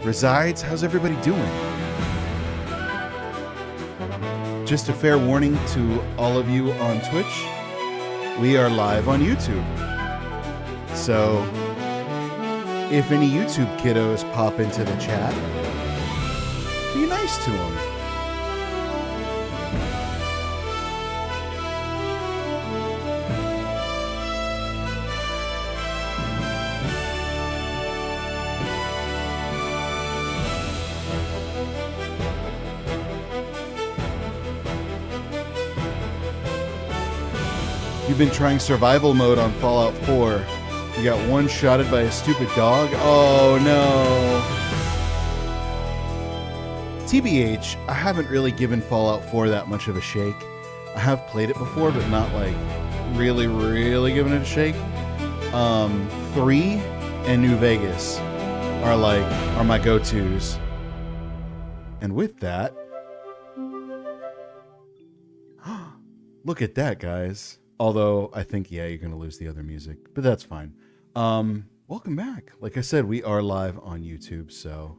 resides. How's everybody doing? Just a fair warning to all of you on Twitch. We are live on YouTube. So if any YouTube kiddos pop into the chat, be nice to them. You've been trying survival mode on Fallout 4. You got one-shotted by a stupid dog? Oh, no. TBH, I haven't really given Fallout 4 that much of a shake. I have played it before, but not like really, really giving it a shake. 3 and New Vegas are my go-tos. And with that, look at that, guys. Although I think, yeah, you're going to lose the other music, but that's fine. Welcome back. Like I said, we are live on YouTube, so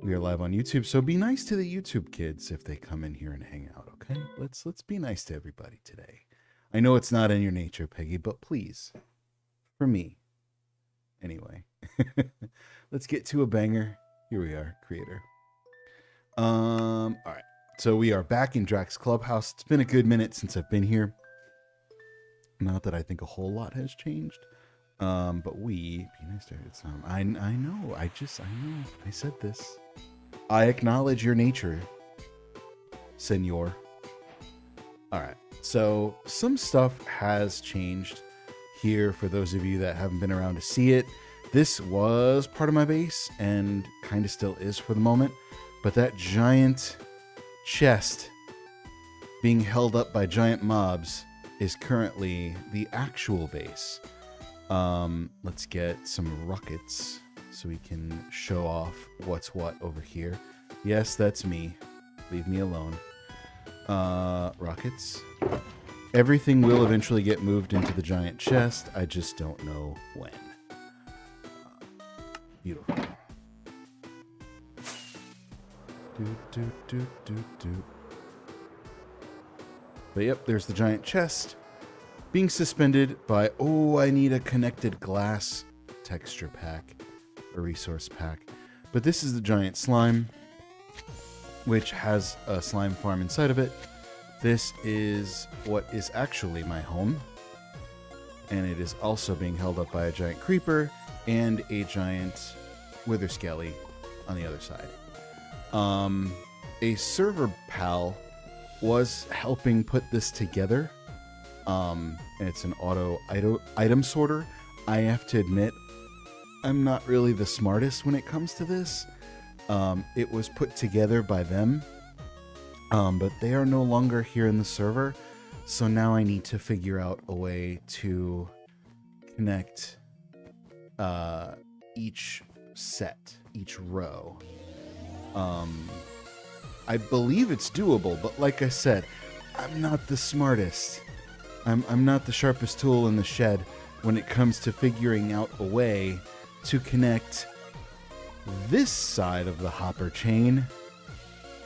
be nice to the YouTube kids if they come in here and hang out, okay? Let's be nice to everybody today. I know it's not in your nature, Peggy, but please, for me. Anyway, let's get to a banger. Here we are, creator. All right. So we are back in Drac's Clubhouse. It's been a good minute since I've been here. Not that I think a whole lot has changed. But be nice to it. I know. I know. I said this. I acknowledge your nature, senor. All right. So some stuff has changed here for those of you that haven't been around to see it. This was part of my base and kind of still is for the moment. But that giant chest being held up by giant mobs is currently the actual base. Let's get some rockets so we can show off what's what over here. Yes, that's me. Leave me alone. Rockets. Everything will eventually get moved into the giant chest. I just don't know when. Beautiful. But yep, there's the giant chest being suspended by, I need a connected glass texture pack, a resource pack. But this is the giant slime, which has a slime farm inside of it. This is what is actually my home. And it is also being held up by a giant creeper and a giant wither skelly on the other side. A server pal was helping put this together. And it's an auto item sorter. I have to admit, I'm not really the smartest when it comes to this. It was put together by them, but they are no longer here in the server. So now I need to figure out a way to connect each set, each row. I believe it's doable, but like I said, I'm not the smartest. I'm not the sharpest tool in the shed when it comes to figuring out a way to connect this side of the hopper chain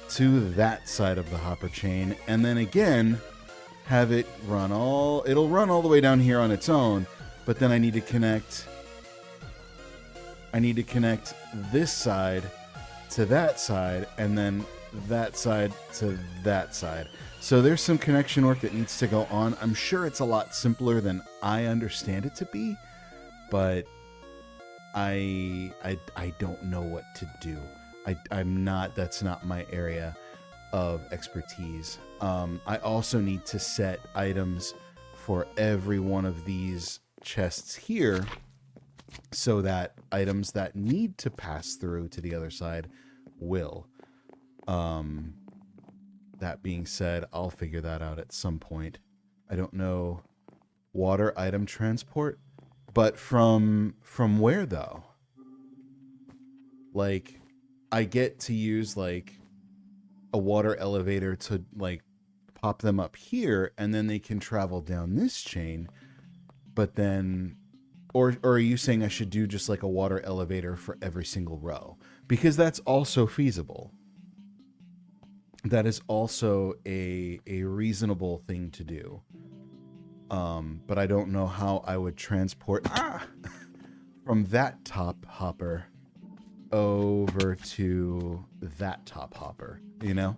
to that side of the hopper chain, and then again have it it'll run all the way down here on its own, but then I need to connect this side to that side, and then that side to that side. So there's some connection work that needs to go on. I'm sure it's a lot simpler than I understand it to be, but I don't know what to do. That's not my area of expertise. I also need to set items for every one of these chests here so that items that need to pass through to the other side will. That being said, I'll figure that out at some point. I don't know. Water item transport, but from where though? Like, I get to use like a water elevator to like pop them up here, and then they can travel down this chain. But then Or are you saying I should do just like a water elevator for every single row? Because that's also feasible. That is also a reasonable thing to do. But I don't know how I would transport from that top hopper over to that top hopper, you know?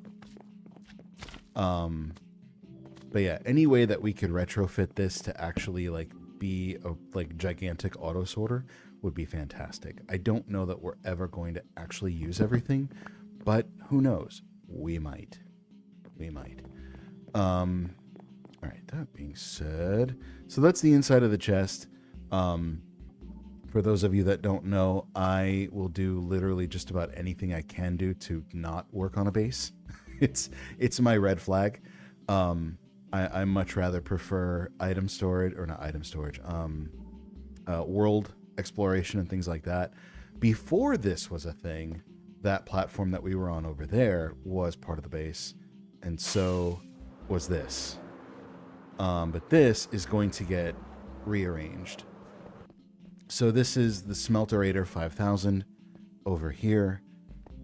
But yeah, any way that we could retrofit this to actually like be a like gigantic auto sorter would be fantastic. I don't know that we're ever going to actually use everything, but who knows? We might. We might. All right, that being said, so that's the inside of the chest. For those of you that don't know, I will do literally just about anything I can do to not work on a base. It's my red flag. I much rather prefer item storage, or not item storage, world exploration and things like that. Before this was a thing, that platform that we were on over there was part of the base, and so was this. But this is going to get rearranged. So this is the Smelterator 5000 over here,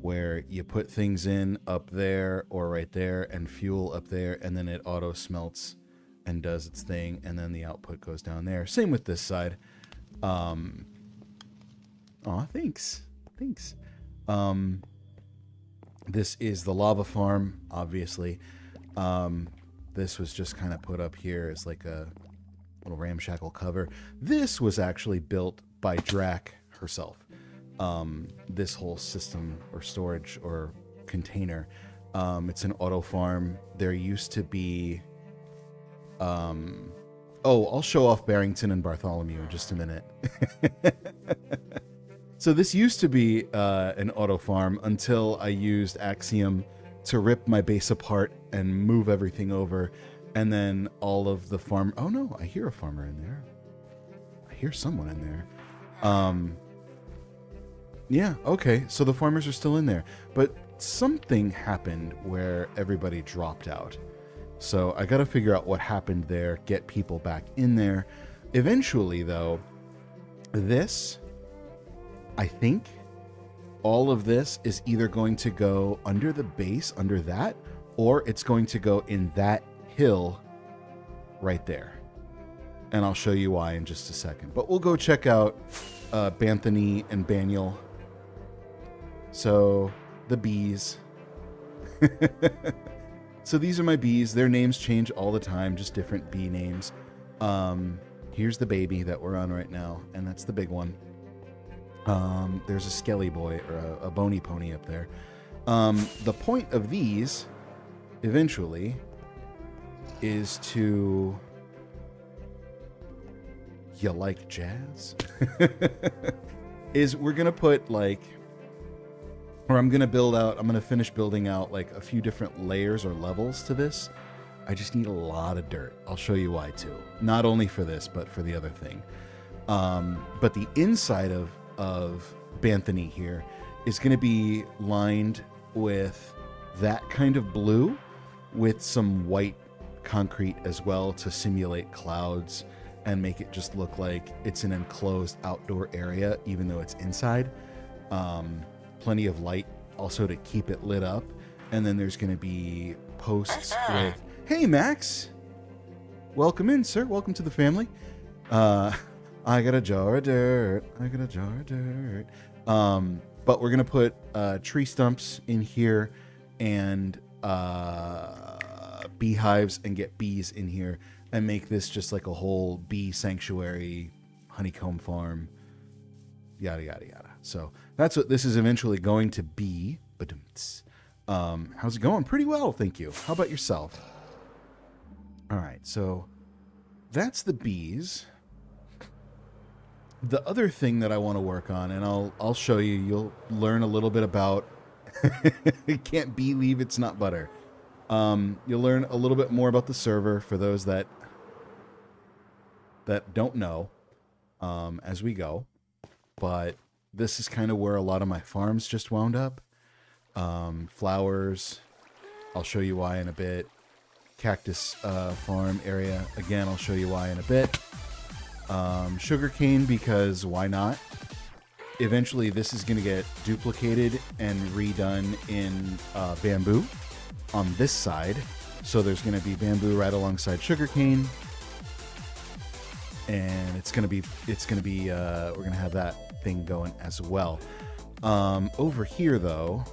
where you put things in up there or right there and fuel up there, and then it auto smelts and does its thing, and then the output goes down there. Same with this side. Aw, thanks. Thanks. This is the lava farm, obviously. This was just kind of put up here as like a little ramshackle cover. This was actually built by Drac herself. This whole system or storage or container. It's an auto farm. There used to be... I'll show off Barrington and Bartholomew in just a minute. So this used to be an auto farm until I used Axiom to rip my base apart and move everything over. And then all of the farm... Oh no, I hear a farmer in there. I hear someone in there. Yeah, okay, so the farmers are still in there. But something happened where everybody dropped out. So I gotta figure out what happened there, get people back in there. Eventually, though, this, I think, all of this is either going to go under the base, under that, or it's going to go in that hill right there. And I'll show you why in just a second. But we'll go check out Banthony and Baniel. So, the bees. So these are my bees. Their names change all the time, just different bee names. Here's the baby that we're on right now, and that's the big one. There's a skelly boy, or a bony pony up there. The point of these, eventually, is to... You like jazz? Is we're going to put, like... Or I'm going to finish building out, like, a few different layers or levels to this. I just need a lot of dirt. I'll show you why, too. Not only for this, but for the other thing. But the inside of Banthony here is going to be lined with that kind of blue with some white concrete as well to simulate clouds and make it just look like it's an enclosed outdoor area, even though it's inside. Plenty of light also to keep it lit up. And then there's going to be posts with, hey, Max. Welcome in, sir. Welcome to the family. I got a jar of dirt. I got a jar of dirt. But we're going to put tree stumps in here and beehives and get bees in here and make this just like a whole bee sanctuary, honeycomb farm, yada, yada, yada. So that's what this is eventually going to be. How's it going? Pretty well, thank you. How about yourself? All right, so that's the bees. The other thing that I want to work on, and I'll show you, you'll learn a little bit about it can't believe it's not butter. You'll learn a little bit more about the server for those that don't know as we go. But this is kind of where a lot of my farms just wound up. Flowers, I'll show you why in a bit. Cactus farm area, again, I'll show you why in a bit. Sugarcane, because why not? Eventually, this is going to get duplicated and redone in bamboo on this side. So there's going to be bamboo right alongside sugarcane. And we're going to have that thing going as well. Over here, though,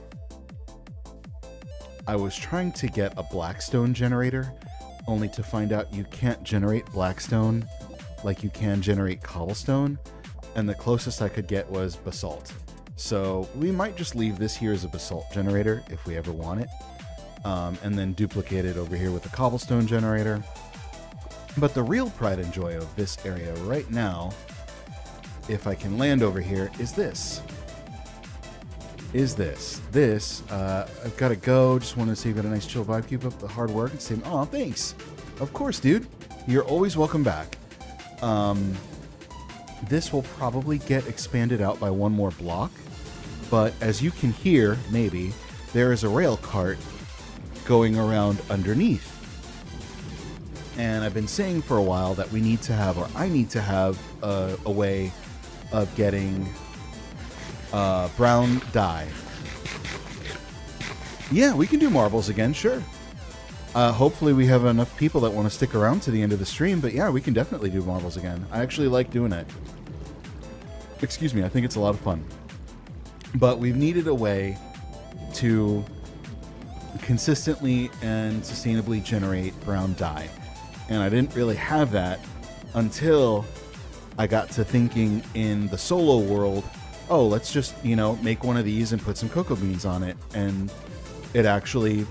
I was trying to get a blackstone generator, only to find out you can't generate blackstone like you can generate cobblestone. And the closest I could get was basalt. So we might just leave this here as a basalt generator if we ever want it. And then duplicate it over here with the cobblestone generator. But the real pride and joy of this area right now, if I can land over here, is this. I've got to go. Just want to say you've got a nice chill vibe. Keep up the hard work and say, oh, thanks. Of course, dude. You're always welcome back. This will probably get expanded out by one more block. But as you can hear, maybe, there is a rail cart going around underneath. And I've been saying for a while that we need to have, or I need to have, a way of getting brown dye. Yeah, we can do marbles again, sure. Hopefully we have enough people that want to stick around to the end of the stream, but yeah, we can definitely do marbles again. I actually like doing it. Excuse me, I think it's a lot of fun. But we've needed a way to consistently and sustainably generate brown dye. And I didn't really have that until I got to thinking in the solo world, oh, let's just, make one of these and put some cocoa beans on it. And it actually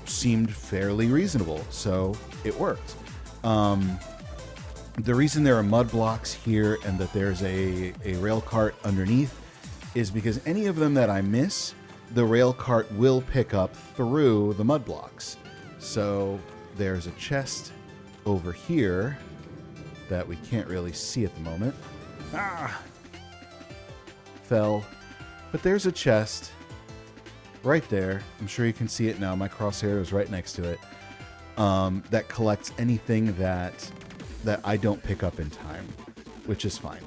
seemed fairly reasonable. So it worked. The reason there are mud blocks here and that there's a rail cart underneath is because any of them that I miss, the rail cart will pick up through the mud blocks. So there's a chest over here that we can't really see at the moment. Fell. But there's a chest right there. I'm sure you can see it now. My crosshair is right next to it. That collects anything that I don't pick up in time, which is fine.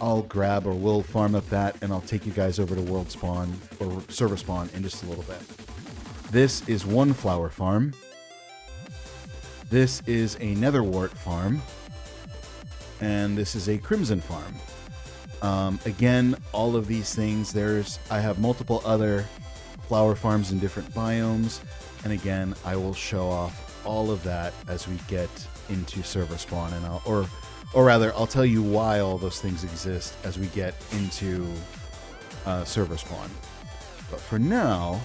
I'll grab, or we'll farm up that, and I'll take you guys over to world spawn or server spawn in just a little bit. This is one flower farm. This is a netherwort farm. And this is a crimson farm. Again, all of these things, I have multiple other flower farms in different biomes. And again, I will show off all of that as we get into server spawn, and I'll tell you why all those things exist as we get into server spawn. But for now,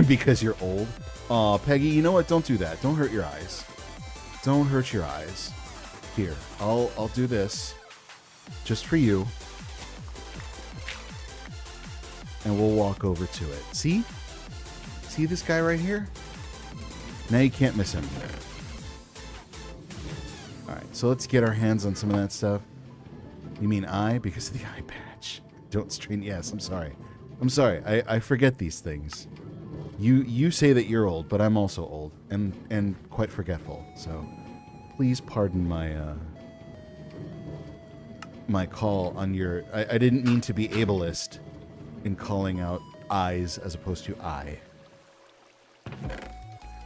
because you're old, aw, Peggy, you know what? Don't do that. Don't hurt your eyes. Don't hurt your eyes. Here, I'll do this just for you, and we'll walk over to it. See this guy right here? Now you can't miss him. Alright, so let's get our hands on some of that stuff. You mean eye? Because of the eye patch. Don't strain. Yes, I'm sorry. I forget these things. You say that you're old, but I'm also old and quite forgetful. So please pardon my my call on your. I didn't mean to be ableist in calling out eyes as opposed to eye.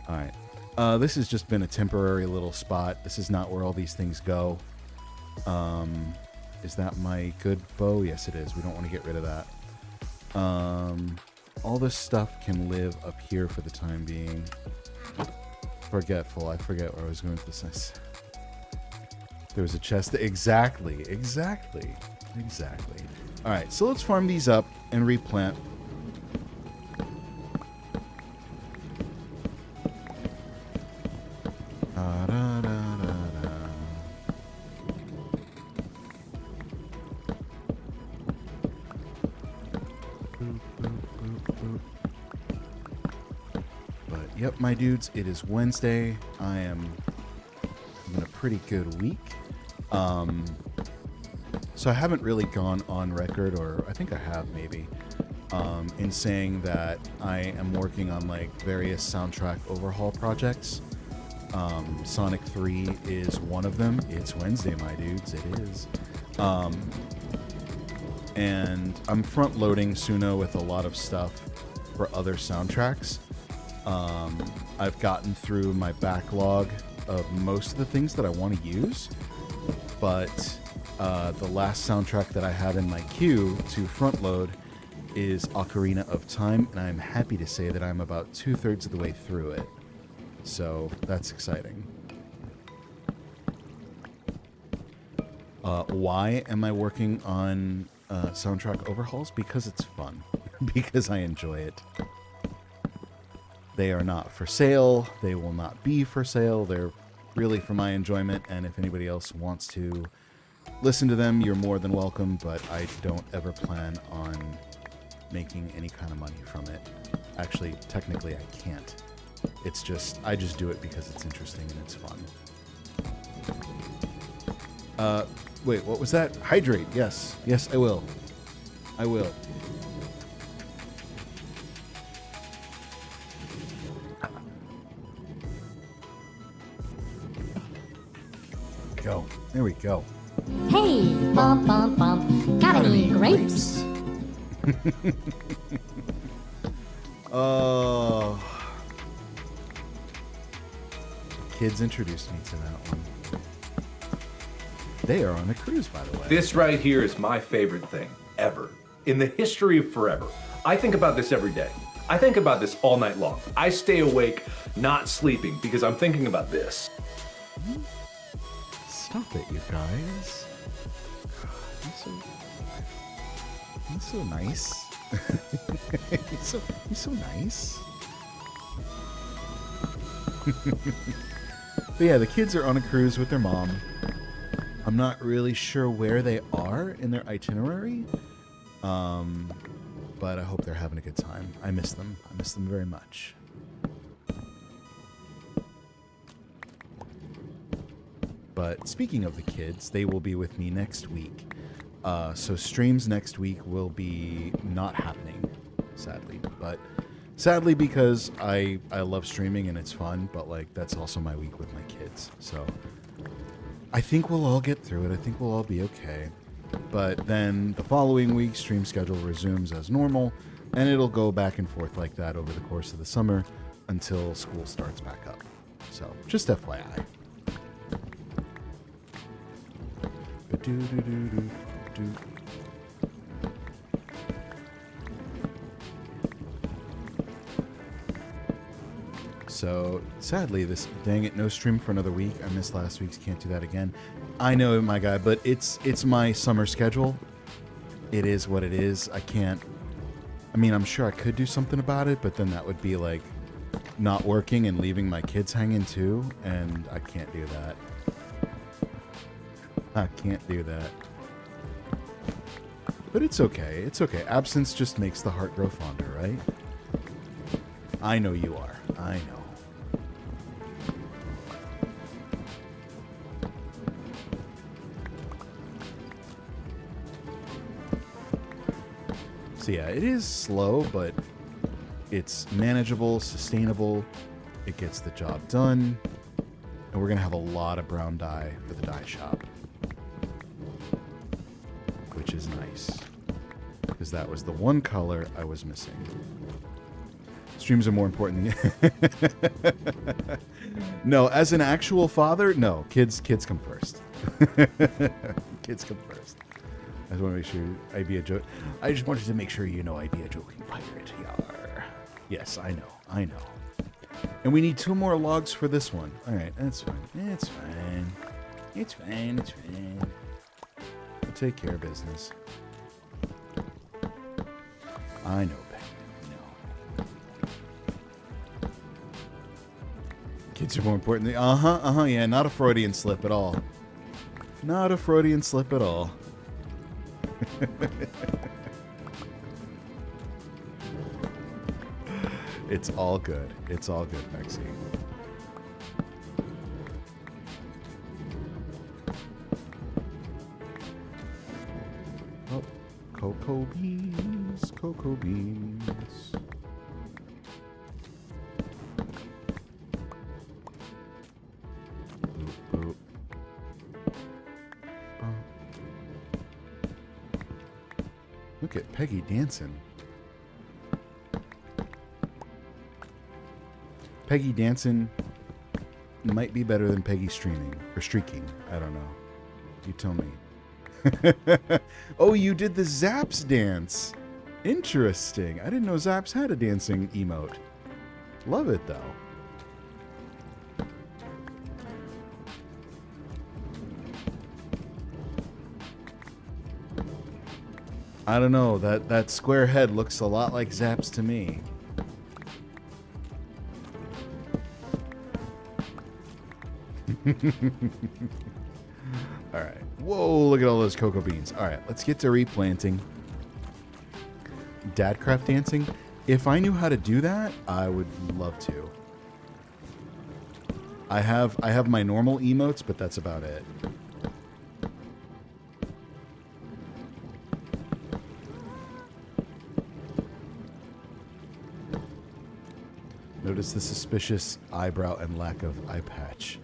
All right. This has just been a temporary little spot. This is not where all these things go. Is that my good bow? Yes, it is. We don't want to get rid of that. All this stuff can live up here for the time being. Forgetful. I forget where I was going with this. There was a chest. Exactly. All right, so let's farm these up and replant. Yep, my dudes, it is Wednesday. I am in a pretty good week. So I haven't really gone on record, or I think I have maybe, in saying that I am working on like various soundtrack overhaul projects. Sonic 3 is one of them. It's Wednesday, my dudes. It is. And I'm front loading Suno with a lot of stuff for other soundtracks. I've gotten through my backlog of most of the things that I want to use, but the last soundtrack that I have in my queue to front load is Ocarina of Time, and I'm happy to say that I'm about 2/3 of the way through it. So that's exciting. Why am I working on soundtrack overhauls? Because it's fun. Because I enjoy it. They are not for sale. They will not be for sale. They're really for my enjoyment, and if anybody else wants to listen to them, you're more than welcome, but I don't ever plan on making any kind of money from it. Actually, technically, I can't. It's just, I just do it because it's interesting and it's fun. Wait, what was that? Hydrate, yes. Yes, I will. I will. Go. There we go. Hey, bump, bump, bump. Got any grapes? Oh. Kids introduced me to that one. They are on a cruise, by the way. This right here is my favorite thing ever. In the history of forever. I think about this every day. I think about this all night long. I stay awake, not sleeping, because I'm thinking about this. Stop it, you guys. You're so nice. He's so nice. But yeah, the kids are on a cruise with their mom. I'm not really sure where they are in their itinerary. But I hope they're having a good time. I miss them. I miss them very much. But speaking of the kids, they will be with me next week. So streams next week will be not happening, sadly. But sadly because I love streaming and it's fun, but like that's also my week with my kids. So I think we'll all get through it. I think we'll all be okay. But then the following week, stream schedule resumes as normal, and it'll go back and forth like that over the course of the summer until school starts back up. So just FYI. So sadly, this dang it, no stream for another week. I missed last week's. Can't do that again. I know, my guy, but it's my summer schedule. It is what it is. I can't. I mean, I'm sure I could do something about it, but then that would be like not working and leaving my kids hanging too, and I can't do that. I can't do that. But it's okay. It's okay. Absence just makes the heart grow fonder, right? I know you are. I know. So yeah, it is slow, but it's manageable, sustainable. It gets the job done. And we're going to have a lot of brown dye for the dye shop. Which is nice. Because that was the one color I was missing. Streams are more important than No, as an actual father, no. Kids come first. Kids come first. I just want to make sure I'd be a joke. I just wanted to make sure you know I'd be a joking pirate. Yar. Yes, I know. And we need 2 more logs for this one. All right, that's fine. It's fine. It's fine. It's fine. We'll take care of business. I know, baby. No. Kids are more important than... yeah, not a Freudian slip at all. Not a Freudian slip at all. It's all good. It's all good, Maxie. Oh, cocoa beans, cocoa beans. Look at Peggy dancing. Peggy dancing might be better than Peggy streaming or streaking. I don't know. You tell me. Oh, you did the Zaps dance. Interesting. I didn't know Zaps had a dancing emote. Love it though. I don't know. That square head looks a lot like Zaps to me. All right. Whoa, look at all those cocoa beans. All right, let's get to replanting. Dadcraft dancing. If I knew how to do that, I would love to. I have my normal emotes, but that's about it. Notice the suspicious eyebrow and lack of eye patch.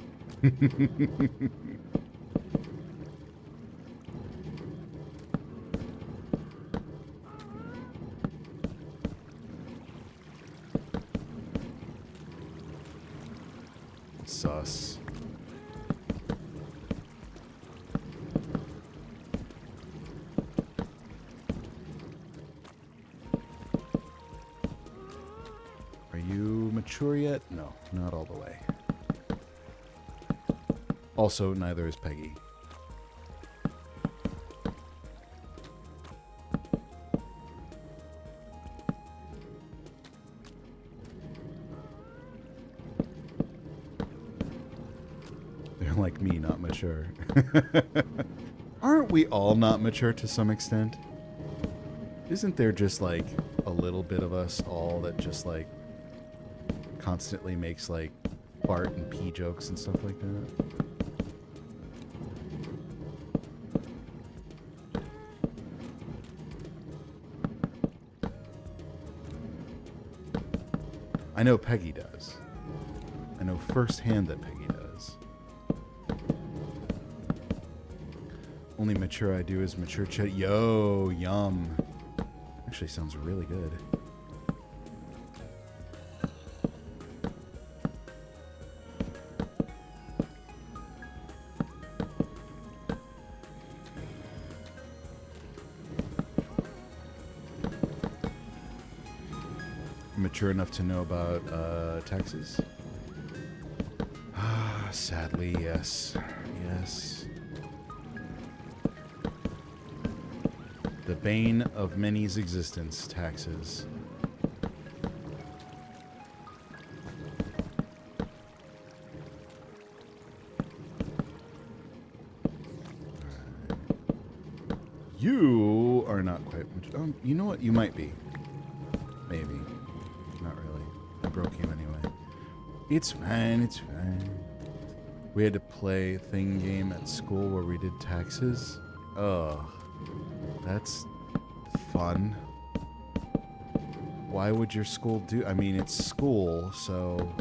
Sus. Are you mature yet? No, not all the way. Also, neither is Peggy. They're like me, not mature. Aren't we all not mature to some extent? Isn't there just like a little bit of us all that just like constantly makes like fart and pee jokes and stuff like that? I know Peggy does. I know firsthand that Peggy does. Only mature I do is mature chat. Yo, yum. Actually sounds really good. Mature enough to know about taxes? Sadly, yes. Yes. The bane of many's existence, taxes. You are not quite mature. You know what? You might be. Maybe. Not really. I broke you anyway. It's fine, it's fine. We had to play a thing game at school where we did taxes. Ugh. That's fun. Why would your school do... I mean, it's school, so...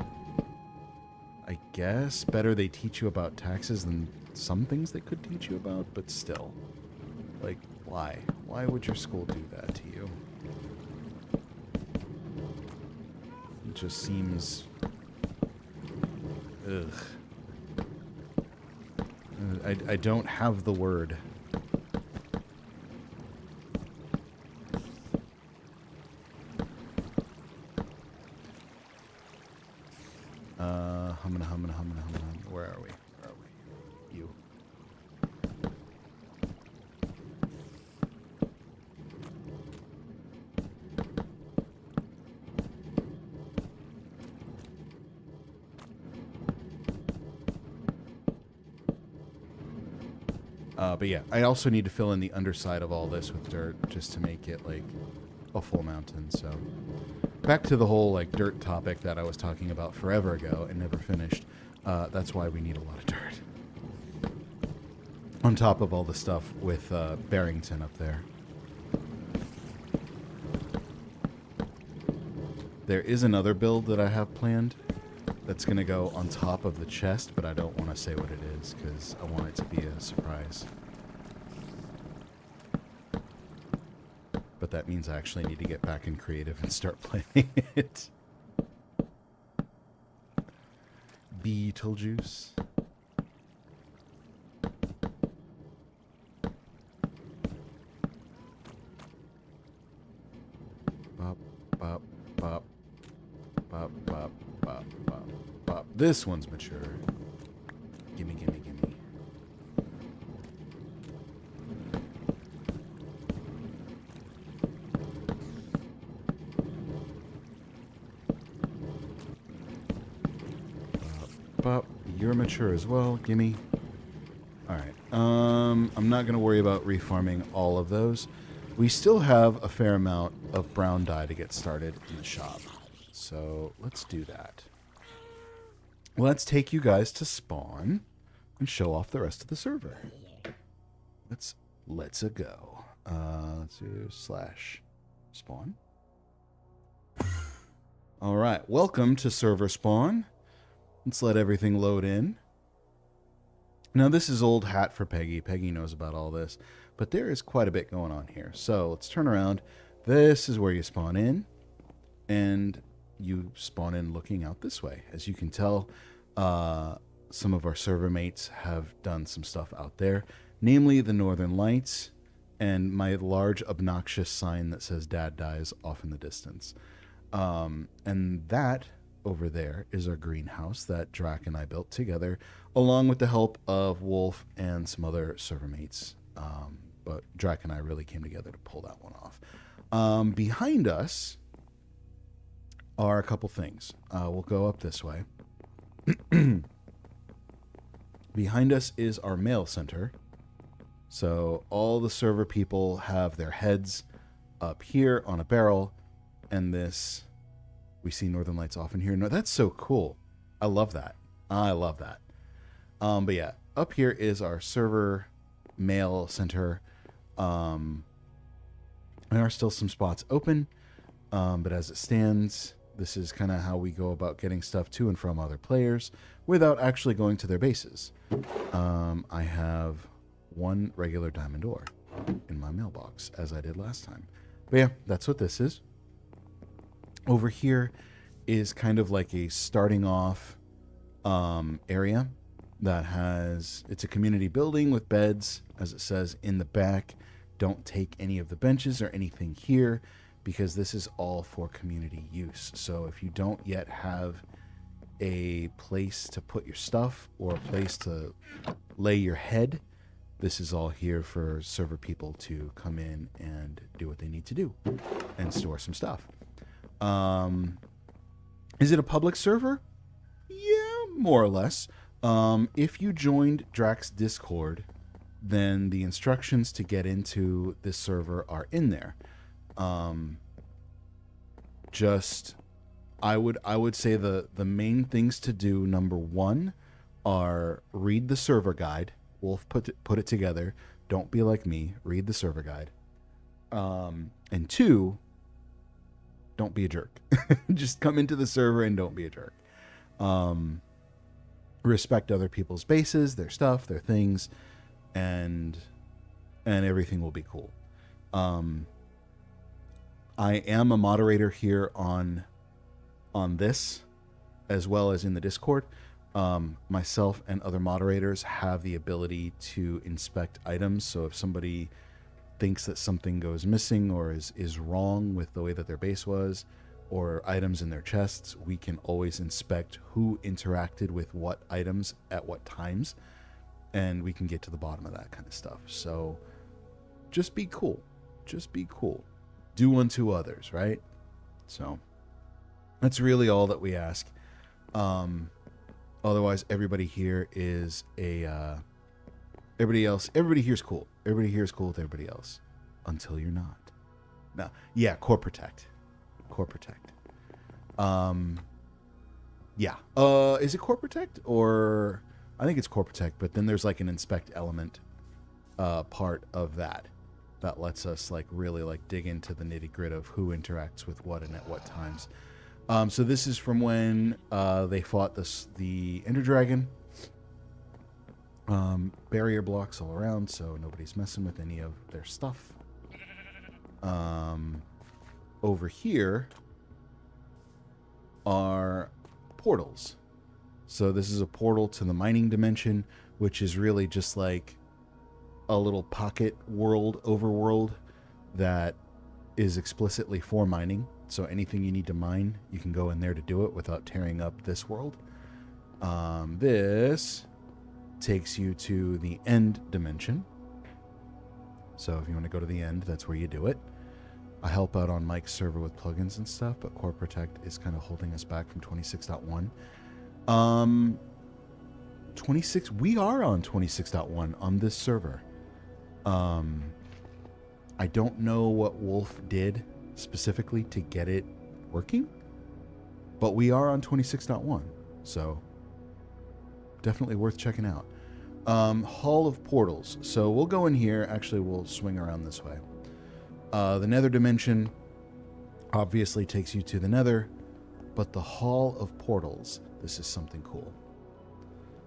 I guess better they teach you about taxes than some things they could teach you about, but still. Like, why? Why would your school do that to you? It just seems... Ugh. I don't have the word. Humming. Where are we? Where are we? You. But yeah, I also need to fill in the underside of all this with dirt just to make it like a full mountain. So back to the whole like dirt topic that I was talking about forever ago and never finished. That's why we need a lot of dirt. On top of all the stuff with Barrington up there. There is another build that I have planned that's going to go on top of the chest, but I don't want to say what it is because I want it to be a surprise. But that means I actually need to get back in creative and start playing it. Beetlejuice. Bop, bop, bop. Bop, bop, bop, bop, bop. This one's mature. Gimme, gimme, gimme. Bop. You're mature as well. Gimme. Alright. I'm not going to worry about refarming all of those. We still have a fair amount of brown dye to get started in the shop. So let's do that. Let's take you guys to spawn and show off the rest of the server. Let's a go. Let's do /spawn. All right, welcome to server spawn. Let's let everything load in. Now this is old hat for Peggy. Peggy knows about all this, but there is quite a bit going on here. So let's turn around. This is where you spawn in, and you spawn in looking out this way. As you can tell, some of our server mates have done some stuff out there, namely the Northern Lights and my large obnoxious sign that says Dad Dies off in the distance. And that over there is our greenhouse that Drac and I built together, along with the help of Wolf and some other server mates. But Drac and I really came together to pull that one off. Behind us are a couple things. We'll go up this way. Behind us is our mail center. So all the server people have their heads up here on a barrel, and this, we see Northern Lights off in here. No, that's so cool. I love that. I love that. But yeah, up here is our server mail center. There are still some spots open, but as it stands, this is kind of how we go about getting stuff to and from other players without actually going to their bases. I have one regular diamond ore in my mailbox, as I did last time. But yeah, that's what this is. Over here is kind of like a starting off area that has, it's a community building with beds, as it says in the back. Don't take any of the benches or anything here, because this is all for community use. So if you don't yet have a place to put your stuff or a place to lay your head, this is all here for server people to come in and do what they need to do and store some stuff. Is it a public server? Yeah, more or less. If you joined Drac's Discord, then the instructions to get into this server are in there. I would say the main things to do, number one, are read the server guide. Wolf put it together. Don't be like me. Read the server guide. And two, don't be a jerk. Just come into the server and don't be a jerk. Respect other people's bases, their stuff, their things, and everything will be cool. I am a moderator here on this, as well as in the Discord. Myself and other moderators have the ability to inspect items. So if somebody thinks that something goes missing or is wrong with the way that their base was, or items in their chests, we can always inspect who interacted with what items at what times, and we can get to the bottom of that kind of stuff. So just be cool. Just be cool. Do unto others, right? So that's really all that we ask. Otherwise, everybody here is everybody here's cool. Everybody here is cool with everybody else until you're not. No, yeah, core protect. Core protect. Yeah. Is it core protect, or I think it's core protect, but then there's like an inspect element part of that lets us like really like dig into the nitty-gritty of who interacts with what and at what times. So this is from when they fought the Ender Dragon. Barrier blocks all around, so nobody's messing with any of their stuff. Over here are portals. So this is a portal to the mining dimension, which is really just like a little pocket world, overworld, that is explicitly for mining. So anything you need to mine, you can go in there to do it without tearing up this world. This takes you to the end dimension. So if you want to go to the end, that's where you do it. I help out on Mike's server with plugins and stuff, but Core Protect is kind of holding us back from 26.1. 26, we are on 26.1 on this server. I don't know what Wolf did specifically to get it working, but we are on 26.1, so definitely worth checking out. Hall of Portals. So we'll go in here. Actually, we'll swing around this way. The Nether Dimension obviously takes you to the Nether, but the Hall of Portals, this is something cool.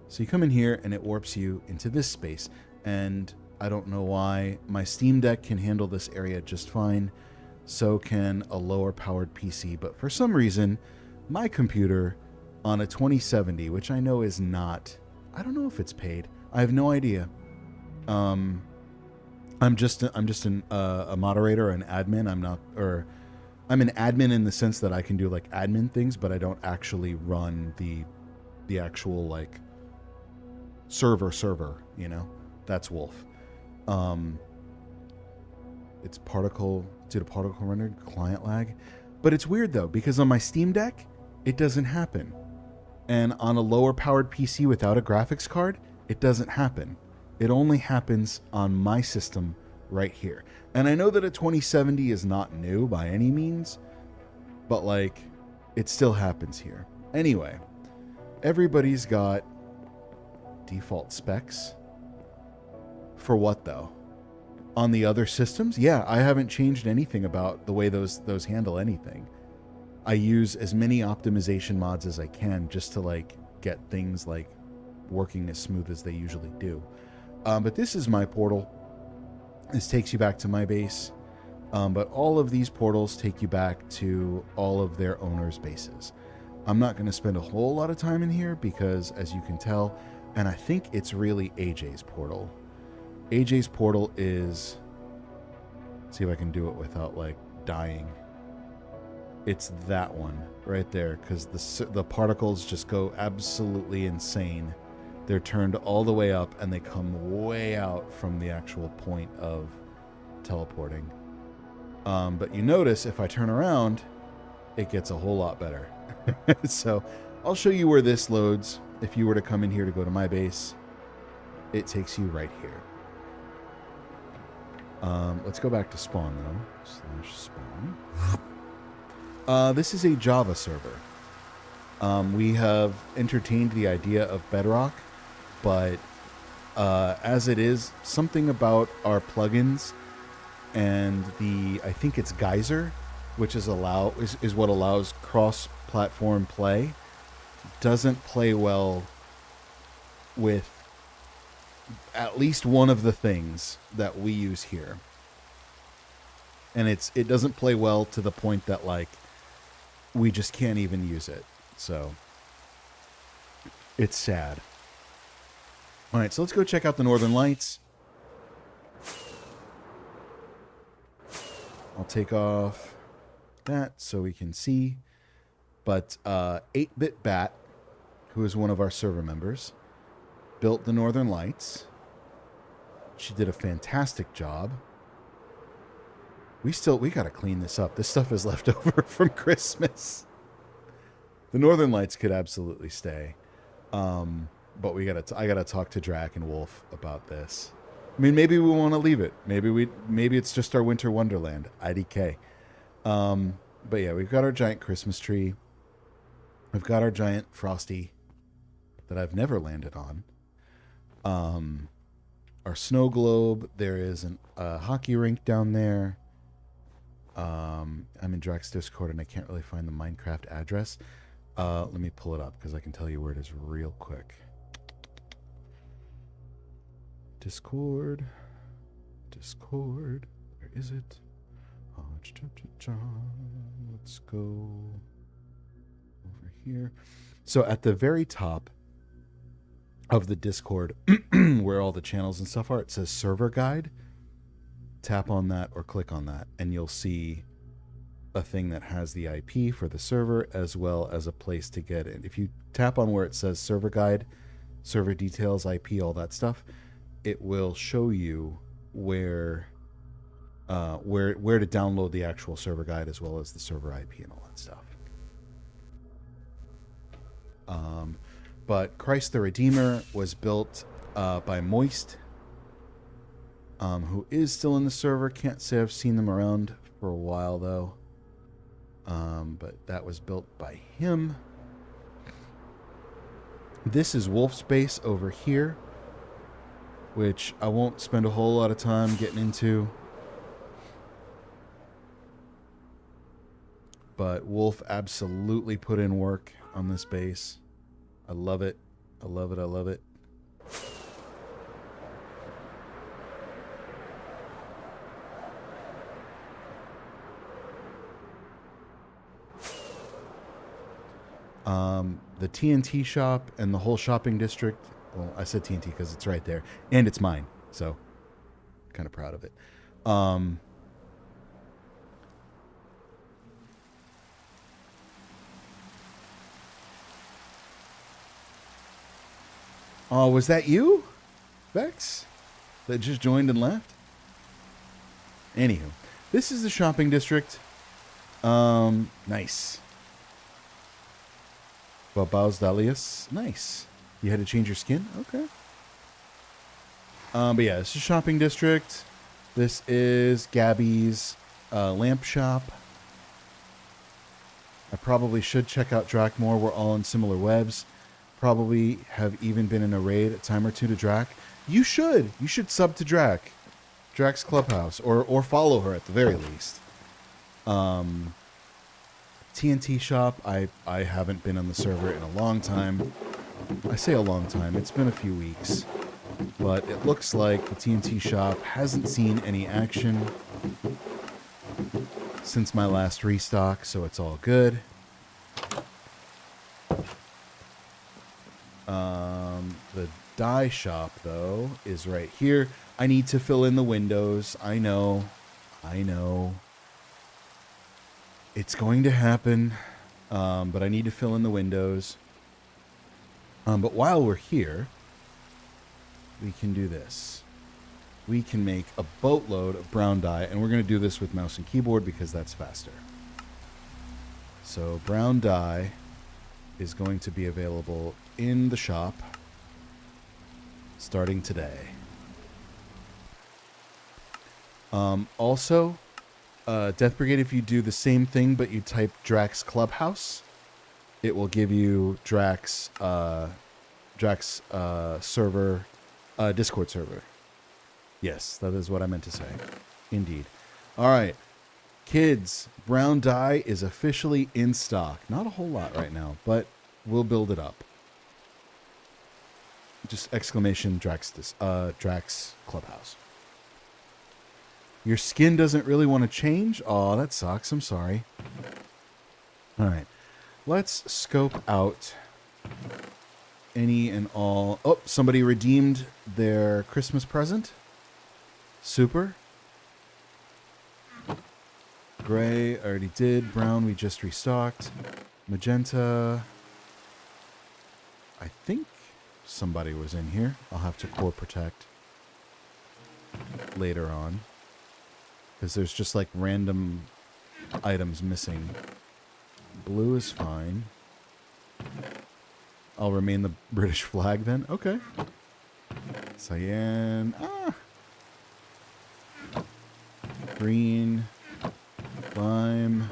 So you come in here and it warps you into this space, and I don't know why. My Steam Deck can handle this area just fine. So can a lower powered PC, but for some reason, my computer on a 2070, which I know is not, I don't know if it's paid. I have no idea. I'm just a moderator, an admin. I'm an admin in the sense that I can do like admin things, but I don't actually run the actual like server, you know. That's Wolf. It's due to particle rendered client lag. But it's weird though, because on my Steam Deck, it doesn't happen. And on a lower powered PC without a graphics card, it doesn't happen. It only happens on my system right here. And I know that a 2070 is not new by any means, but like, it still happens here. Anyway, everybody's got default specs. For what though? On the other systems? Yeah, I haven't changed anything about the way those handle anything. I use as many optimization mods as I can just to like get things like working as smooth as they usually do. But this is my portal. This takes you back to my base. But all of these portals take you back to all of their owners' bases. I'm not going to spend a whole lot of time in here because, as you can tell, and I think it's really AJ's portal. AJ's portal is, let's see if I can do it without like dying. It's that one right there, because the particles just go absolutely insane. They're turned all the way up and they come way out from the actual point of teleporting. But you notice if I turn around, it gets a whole lot better. So I'll show you where this loads. If you were to come in here to go to my base, it takes you right here. Let's go back to spawn though. /spawn. This is a Java server. We have entertained the idea of Bedrock, but as it is, something about our plugins and I think it's Geyser, which is what allows cross-platform play, doesn't play well with at least one of the things that we use here. And it doesn't play well to the point that like we just can't even use it. So it's sad. All right, so let's go check out the Northern Lights. I'll take off that so we can see. But 8-Bit Bat, who is one of our server members, built the Northern Lights. She did a fantastic job. We got to clean this up. This stuff is left over from Christmas. The Northern Lights could absolutely stay. But I got to talk to Drac and Wolf about this. I mean, maybe we want to leave it. Maybe it's just our winter wonderland. IDK. But yeah, we've got our giant Christmas tree. We've got our giant Frosty that I've never landed on. Our snow globe. There is a hockey rink down there. I'm in Drac's Discord and I can't really find the Minecraft address. Let me pull it up because I can tell you where it is real quick. Discord. Where is it? Let's go over here. So at the very top of the Discord, where all the channels and stuff are, it says server guide. Tap on that or click on that, and you'll see a thing that has the IP for the server as well as a place to get it. If you tap on where it says server guide, server details, IP, all that stuff, it will show you where to download the actual server guide as well as the server IP and all that stuff. But Christ the Redeemer was built by Moist, who is still in the server. Can't say I've seen them around for a while though. But that was built by him. This is Wolf's base over here, which I won't spend a whole lot of time getting into. But Wolf absolutely put in work on this base. I love it. I love it. I love it. The TNT shop and the whole shopping district. Well, I said TNT because it's right there. And it's mine. So, kind of proud of it. Oh, was that you, Vex, that just joined and left? Anywho, this is the shopping district. Nice. Babaus Dalius. Nice. You had to change your skin? Okay. But yeah, this is shopping district. This is Gabby's lamp shop. I probably should check out Drac more. We're all on similar webs. Probably have even been in a raid a time or two to Drac. You should. You should sub to Drac. Drac's Clubhouse. Or follow her at the very least. TNT shop. I haven't been on the server in a long time. I say a long time. It's been a few weeks. But it looks like the TNT shop hasn't seen any action since my last restock, so it's all good. The dye shop, though, is right here. I need to fill in the windows. I know. It's going to happen, but I need to fill in the windows. But while we're here, we can do this. We can make a boatload of brown dye, and we're going to do this with mouse and keyboard because that's faster. So brown dye is going to be available in the shop starting today. Also, Death Brigade, if you do the same thing but you type Drac's Clubhouse, it will give you Drac's server, Discord server. Yes, that is what I meant to say. Indeed. All right. Kids, brown dye is officially in stock. Not a whole lot right now, but we'll build it up. Just exclamation Drax Clubhouse. Your skin doesn't really want to change? Oh, that sucks. I'm sorry. All right. Let's scope out any and all. Oh, somebody redeemed their Christmas present. Super. Gray, I already did. Brown, we just restocked. Magenta. I think somebody was in here. I'll have to core protect later on. Because there's just like random items missing. Blue is fine. I'll remain the British flag then. Okay. Cyan. Green. Lime.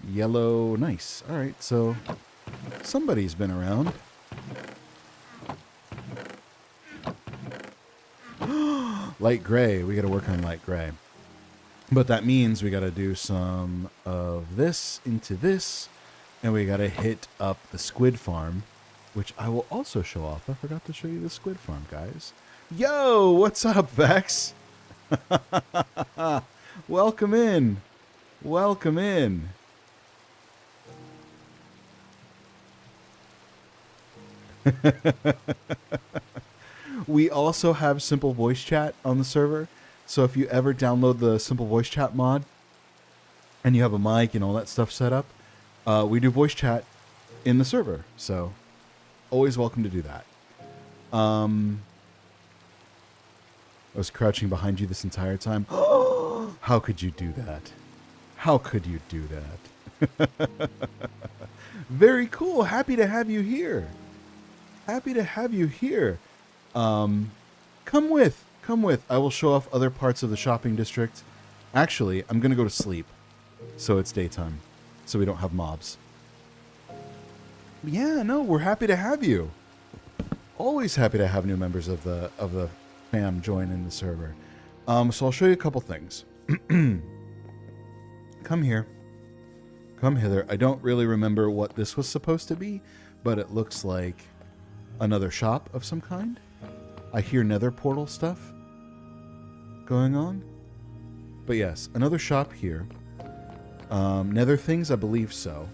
Yellow. Nice. All right, so somebody's been around. Light gray. We got to work on light gray. But that means we got to do some of this into this. And we got to hit up the squid farm, which I will also show off. I forgot to show you the squid farm, guys. Yo, what's up, Vex? Welcome in. Welcome in. We also have simple voice chat on the server. So if you ever download the simple voice chat mod and you have a mic and all that stuff set up, we do voice chat in the server. So always welcome to do that. I was crouching behind you this entire time. How could you do that? How could you do that? Very cool. Happy to have you here. Happy to have you here. Come with. Come with. I will show off other parts of the shopping district. Actually, I'm going to go to sleep. So it's daytime. So we don't have mobs. Yeah, no, we're happy to have you. Always happy to have new members of the fam join in the server. So I'll show you a couple things. Come here. Come hither. I don't really remember what this was supposed to be, but it looks like another shop of some kind. I hear nether portal stuff going on. But yes, another shop here. Nether things, I believe so.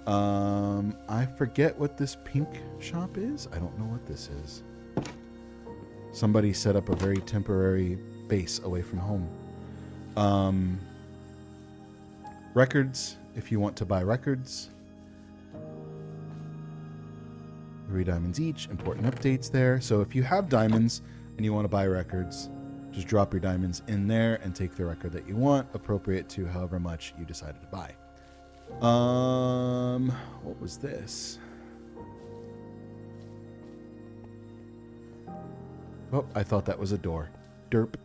I forget what this pink shop is. I don't know what this is. Somebody set up a very temporary base away from home. Records, if you want to buy records. 3 diamonds each. Important updates there. So if you have diamonds and you want to buy records, just drop your diamonds in there and take the record that you want, appropriate to however much you decided to buy. What was this? Oh, I thought that was a door. Derp.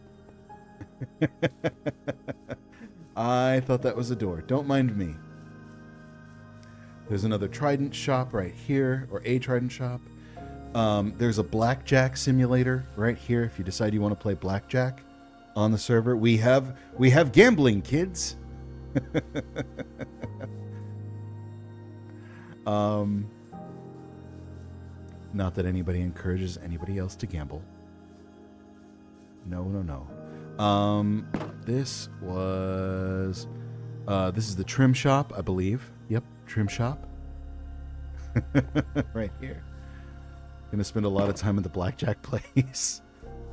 I thought that was a door. Don't mind me. There's another Trident shop right here, or a Trident shop. There's a blackjack simulator right here if you decide you want to play blackjack on the server. We have gambling, kids. Not that anybody encourages anybody else to gamble. No, no, no. This is the trim shop, I believe. Yep, trim shop. Right here. Gonna spend a lot of time at the blackjack place.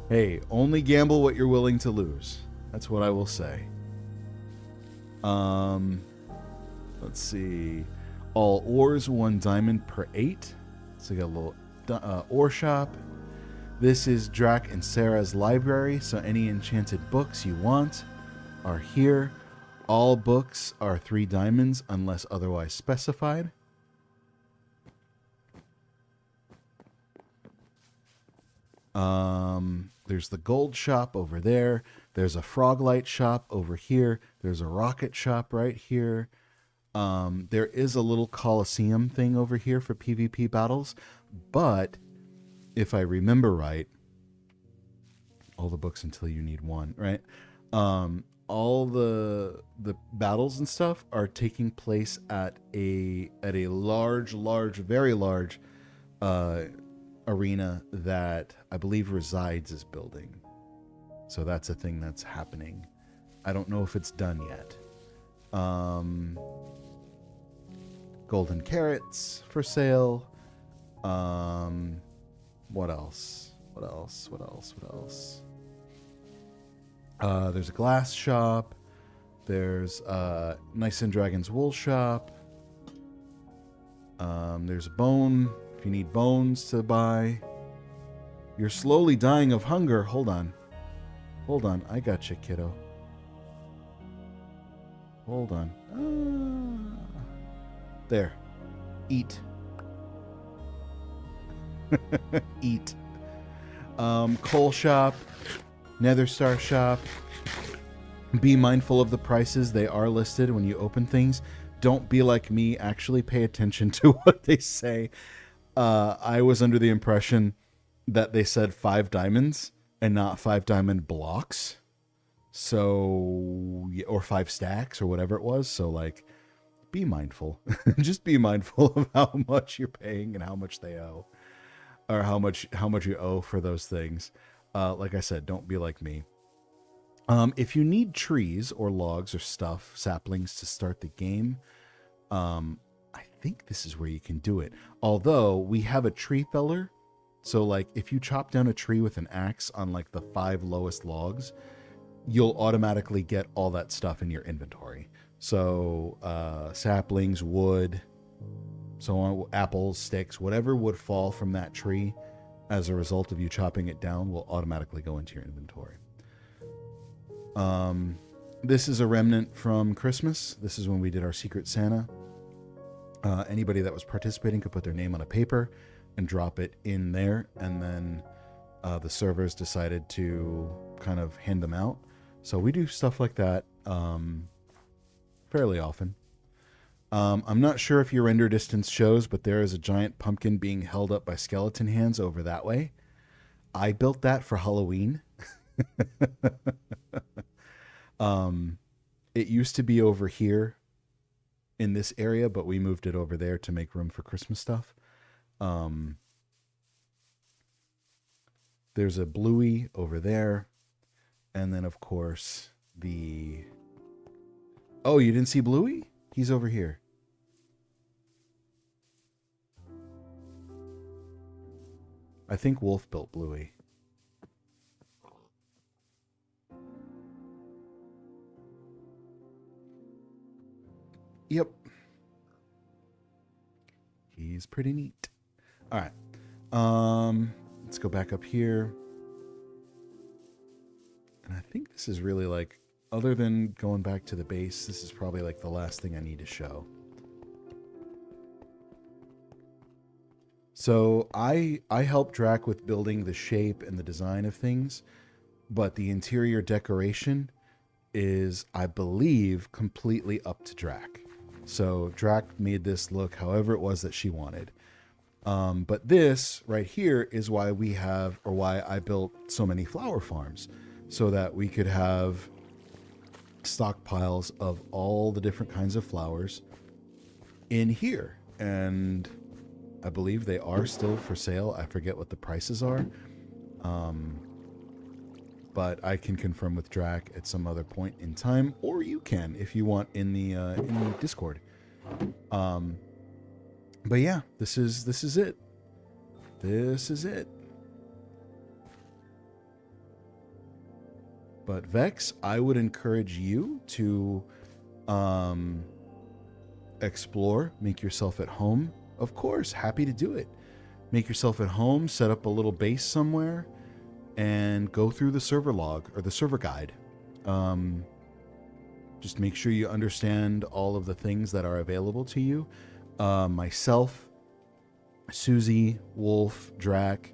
Hey, only gamble what you're willing to lose. That's what I will say. Let's see. All ores, 1 diamond per 8. So you got a little ore shop. This is Drac and Sarah's library, so any enchanted books you want are here. All books are 3 diamonds unless otherwise specified. There's the gold shop over there. There's a froglight shop over here. There's a rocket shop right here. There is a little Coliseum thing over here for PvP battles, but if I remember right, all the books until you need one, right? All the battles and stuff are taking place at a large, very large arena that I believe Resides is building. So that's a thing that's happening. I don't know if it's done yet. Golden carrots for sale. What else? There's a glass shop. There's Nice and Dragon's wool shop. There's a bone if you need bones to buy. You're slowly dying of hunger. Hold on. I got you, kiddo. Hold on. There. Eat. Eat. Coal shop. Nether Star shop. Be mindful of the prices. They are listed when you open things. Don't be like me. Actually pay attention to what they say. I was under the impression that they said 5 diamonds and not 5 diamond blocks. So, or 5 stacks or whatever it was. So like, be mindful. Just be mindful of how much you're paying and how much they owe. Or how much you owe for those things. Like I said, don't be like me. If you need trees or logs or stuff, saplings to start the game, I think this is where you can do it. Although we have a tree feller, so like if you chop down a tree with an axe on like the 5 lowest logs, you'll automatically get all that stuff in your inventory. So saplings, wood, so on, apples, sticks, whatever would fall from that tree as a result of you chopping it down will automatically go into your inventory. This is a remnant from Christmas. This is when we did our Secret Santa. Anybody that was participating could put their name on a paper and drop it in there, and then the servers decided to kind of hand them out. So we do stuff like that fairly often. I'm not sure if your render distance shows, but there is a giant pumpkin being held up by skeleton hands over that way. I built that for Halloween. It used to be over here in this area, but we moved it over there to make room for Christmas stuff. There's a bluey over there. And then, of course, the... Oh, you didn't see Bluey? He's over here. I think Wolf built Bluey. Yep. He's pretty neat. All right. Let's go back up here. And I think this is really like, other than going back to the base, this is probably like the last thing I need to show. So I helped Drac with building the shape and the design of things, but the interior decoration is, I believe, completely up to Drac. So Drac made this look however it was that she wanted. But this right here is why we have, or why I built so many flower farms, so that we could have stockpiles of all the different kinds of flowers in here. And I believe they are still for sale. I forget what the prices are. But I can confirm with Drac at some other point in time, or you can if you want in the Discord. But yeah, this is it. This is it. But Vex, I would encourage you to explore, make yourself at home. Of course, happy to do it. Make yourself at home, set up a little base somewhere, and go through the server log or the server guide. Just make sure you understand all of the things that are available to you. Myself, Susie, Wolf, Drac,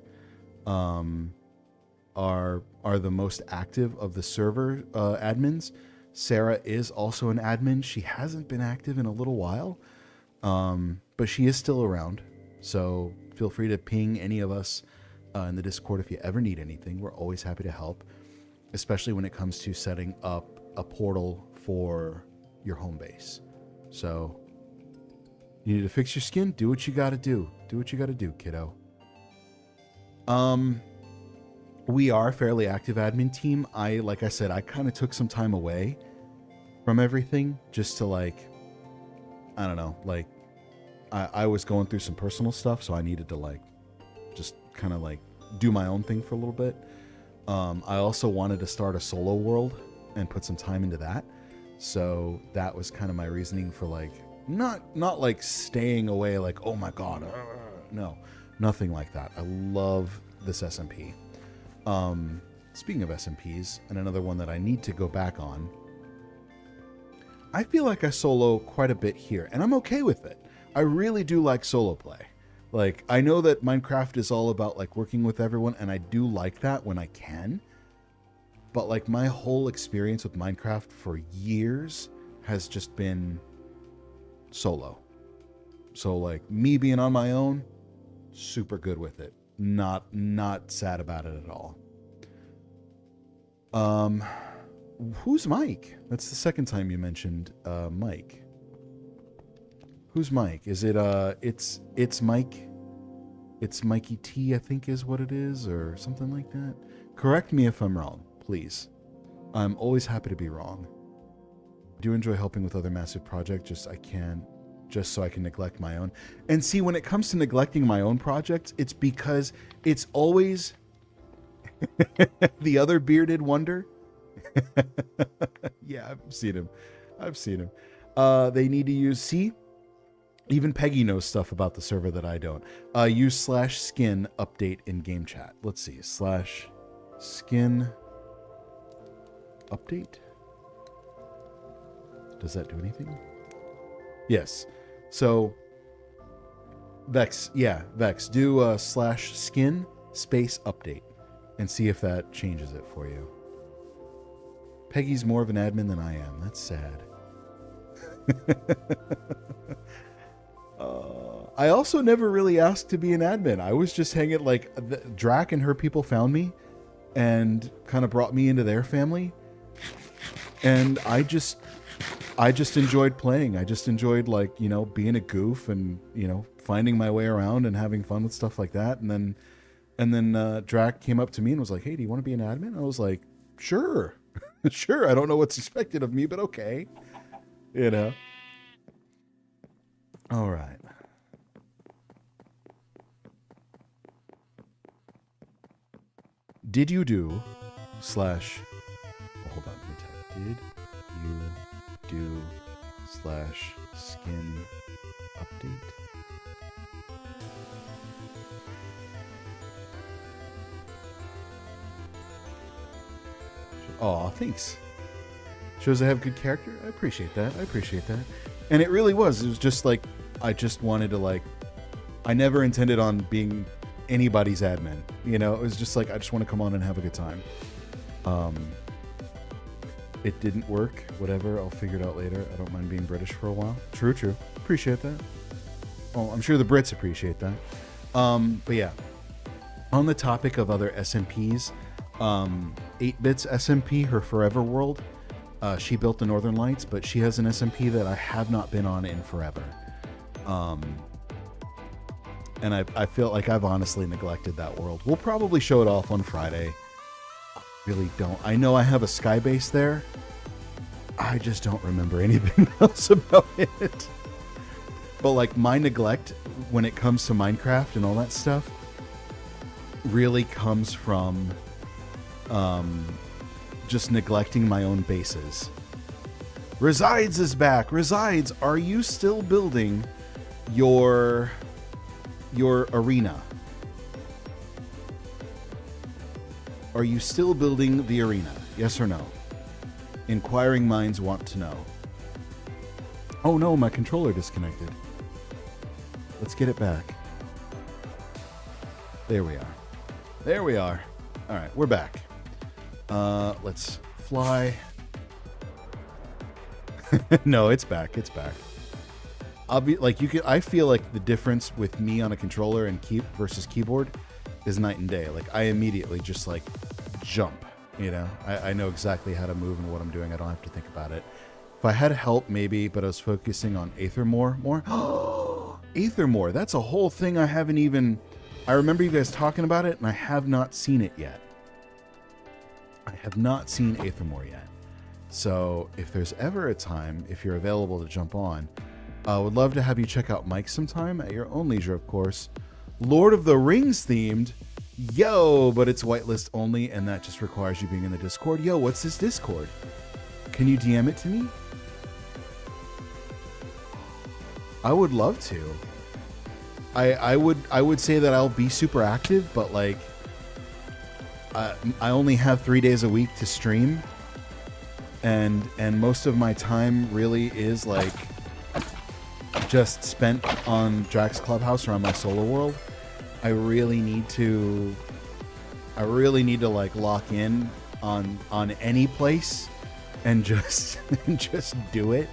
are the most active of the server admins. Sarah is also an admin. She hasn't been active in a little while, but she is still around. So feel free to ping any of us in the Discord if you ever need anything. We're always happy to help, especially when it comes to setting up a portal for your home base. So you need to fix your skin? Do what you got to do. Do what you got to do, kiddo. We are a fairly active admin team. Like I said, I kind of took some time away from everything just to I don't know, I was going through some personal stuff, so I needed to just kind of do my own thing for a little bit. I also wanted to start a solo world and put some time into that. So that was kind of my reasoning for not staying away oh my God, no, nothing like that. I love this SMP. Speaking of SMPs, and another one that I need to go back on, I feel like I solo quite a bit here, and I'm okay with it. I really do like solo play. I know that Minecraft is all about working with everyone, and I do like that when I can. But my whole experience with Minecraft for years has just been solo. So me being on my own, super good with it. Not sad about it at all. Who's Mike? That's the second time you mentioned Mike. Who's Mike? Is it it's Mike? It's Mikey T, I think is what it is, or something like that. Correct me if I'm wrong, please. I'm always happy to be wrong. I do enjoy helping with other massive projects, just so I can neglect my own. And see, when it comes to neglecting my own projects, it's because it's always the other bearded wonder. Yeah, I've seen him. They need to use, see? Even Peggy knows stuff about the server that I don't. Use /skin update in game chat. Let's see, /skin update? Does that do anything? Yes. So, Vex, do /skin space update and see if that changes it for you. Peggy's more of an admin than I am. That's sad. I also never really asked to be an admin. I was just hanging, like, Drac and her people found me and kind of brought me into their family. And I just enjoyed playing. I just enjoyed, like, you know, being a goof and, you know, finding my way around and having fun with stuff like that. And then Drac came up to me and was like, "Hey, do you want to be an admin?" I was like, "Sure." Sure. I don't know what's expected of me, but okay. You know. All right. Did you do / hold on, let me type. Did you do /skin update? Aw, thanks. Shows I have good character. I appreciate that. And it really was. It was just like, I just wanted to, like, I never intended on being anybody's admin. You know, it was just like, I just want to come on and have a good time. It didn't work. Whatever. I'll figure it out later. I don't mind being British for a while. True. Appreciate that. Oh, I'm sure the Brits appreciate that. But yeah. On the topic of other SMPs, 8-Bits SMP, her Forever World, she built the Northern Lights, but she has an SMP that I have not been on in forever. And I feel like I've honestly neglected that world. We'll probably show it off on Friday. I really don't. I know I have a sky base there. I just don't remember anything else about it. But like my neglect when it comes to Minecraft and all that stuff really comes from just neglecting my own bases. Resides is back. Resides, are you still building your arena? Are you still building the arena? Yes or no? Inquiring minds want to know. Oh no, my controller disconnected. Let's get it back. There we are. All right, we're back. Let's fly. No, it's back. I'll be like, I feel like the difference with me on a controller and versus keyboard is night and day. Like I immediately just like jump, you know, I know exactly how to move and what I'm doing. I don't have to think about it. If I had help maybe, but I was focusing on Aethermore more. Aethermore, that's a whole thing I haven't even, I remember you guys talking about it and I have not seen it yet. I have not seen Aethermore yet. So if there's ever a time, if you're available to jump on, I would love to have you check out Mike sometime at your own leisure, of course. Lord of the Rings themed. Yo, but it's whitelist only, and that just requires you being in the Discord. Yo, what's this Discord? Can you DM it to me? I would love to. I would say that I'll be super active, but like I only have 3 days a week to stream, and most of my time really is like just spent on Drac's Clubhouse or on my solo world. I really need to like lock in on any place and just do it.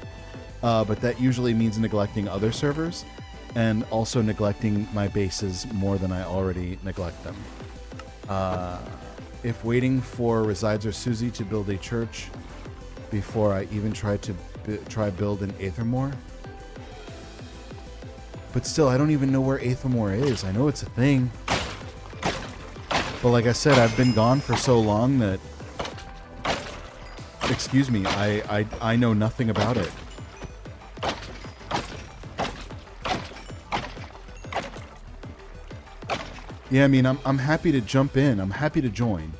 But that usually means neglecting other servers and also neglecting my bases more than I already neglect them. If waiting for Resides or Susie to build a church before I even try build an Aethermore. But still, I don't even know where Aethermore is. I know it's a thing. But like I said, I've been gone for so long that Excuse me, I know nothing about it. Yeah, I mean, I'm happy to jump in. I'm happy to join.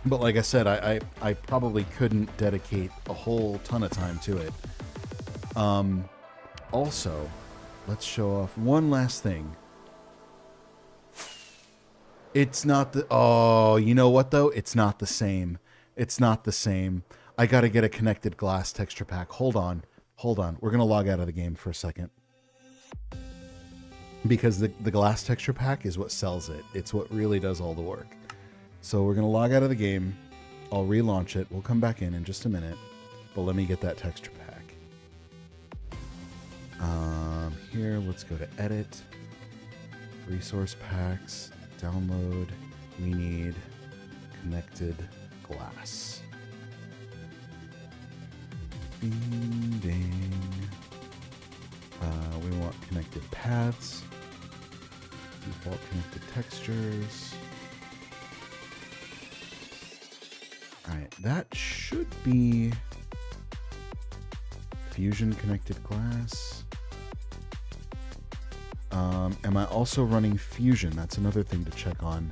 But like I said, I probably couldn't dedicate a whole ton of time to it. Also, let's show off one last thing. It's not the... Oh, you know what, though? It's not the same. It's not the same. I got to get a connected glass texture pack. Hold on. Hold on. We're going to log out of the game for a second. Because the glass texture pack is what sells it. It's what really does all the work. So we're going to log out of the game. I'll relaunch it. We'll come back in just a minute. But let me get that texture pack. Here, let's go to edit. Resource packs. Download. We need connected glass. Ding, ding. We want connected paths. Default connected textures. Alright, that should be Fusion connected glass. Am I also running Fusion? That's another thing to check on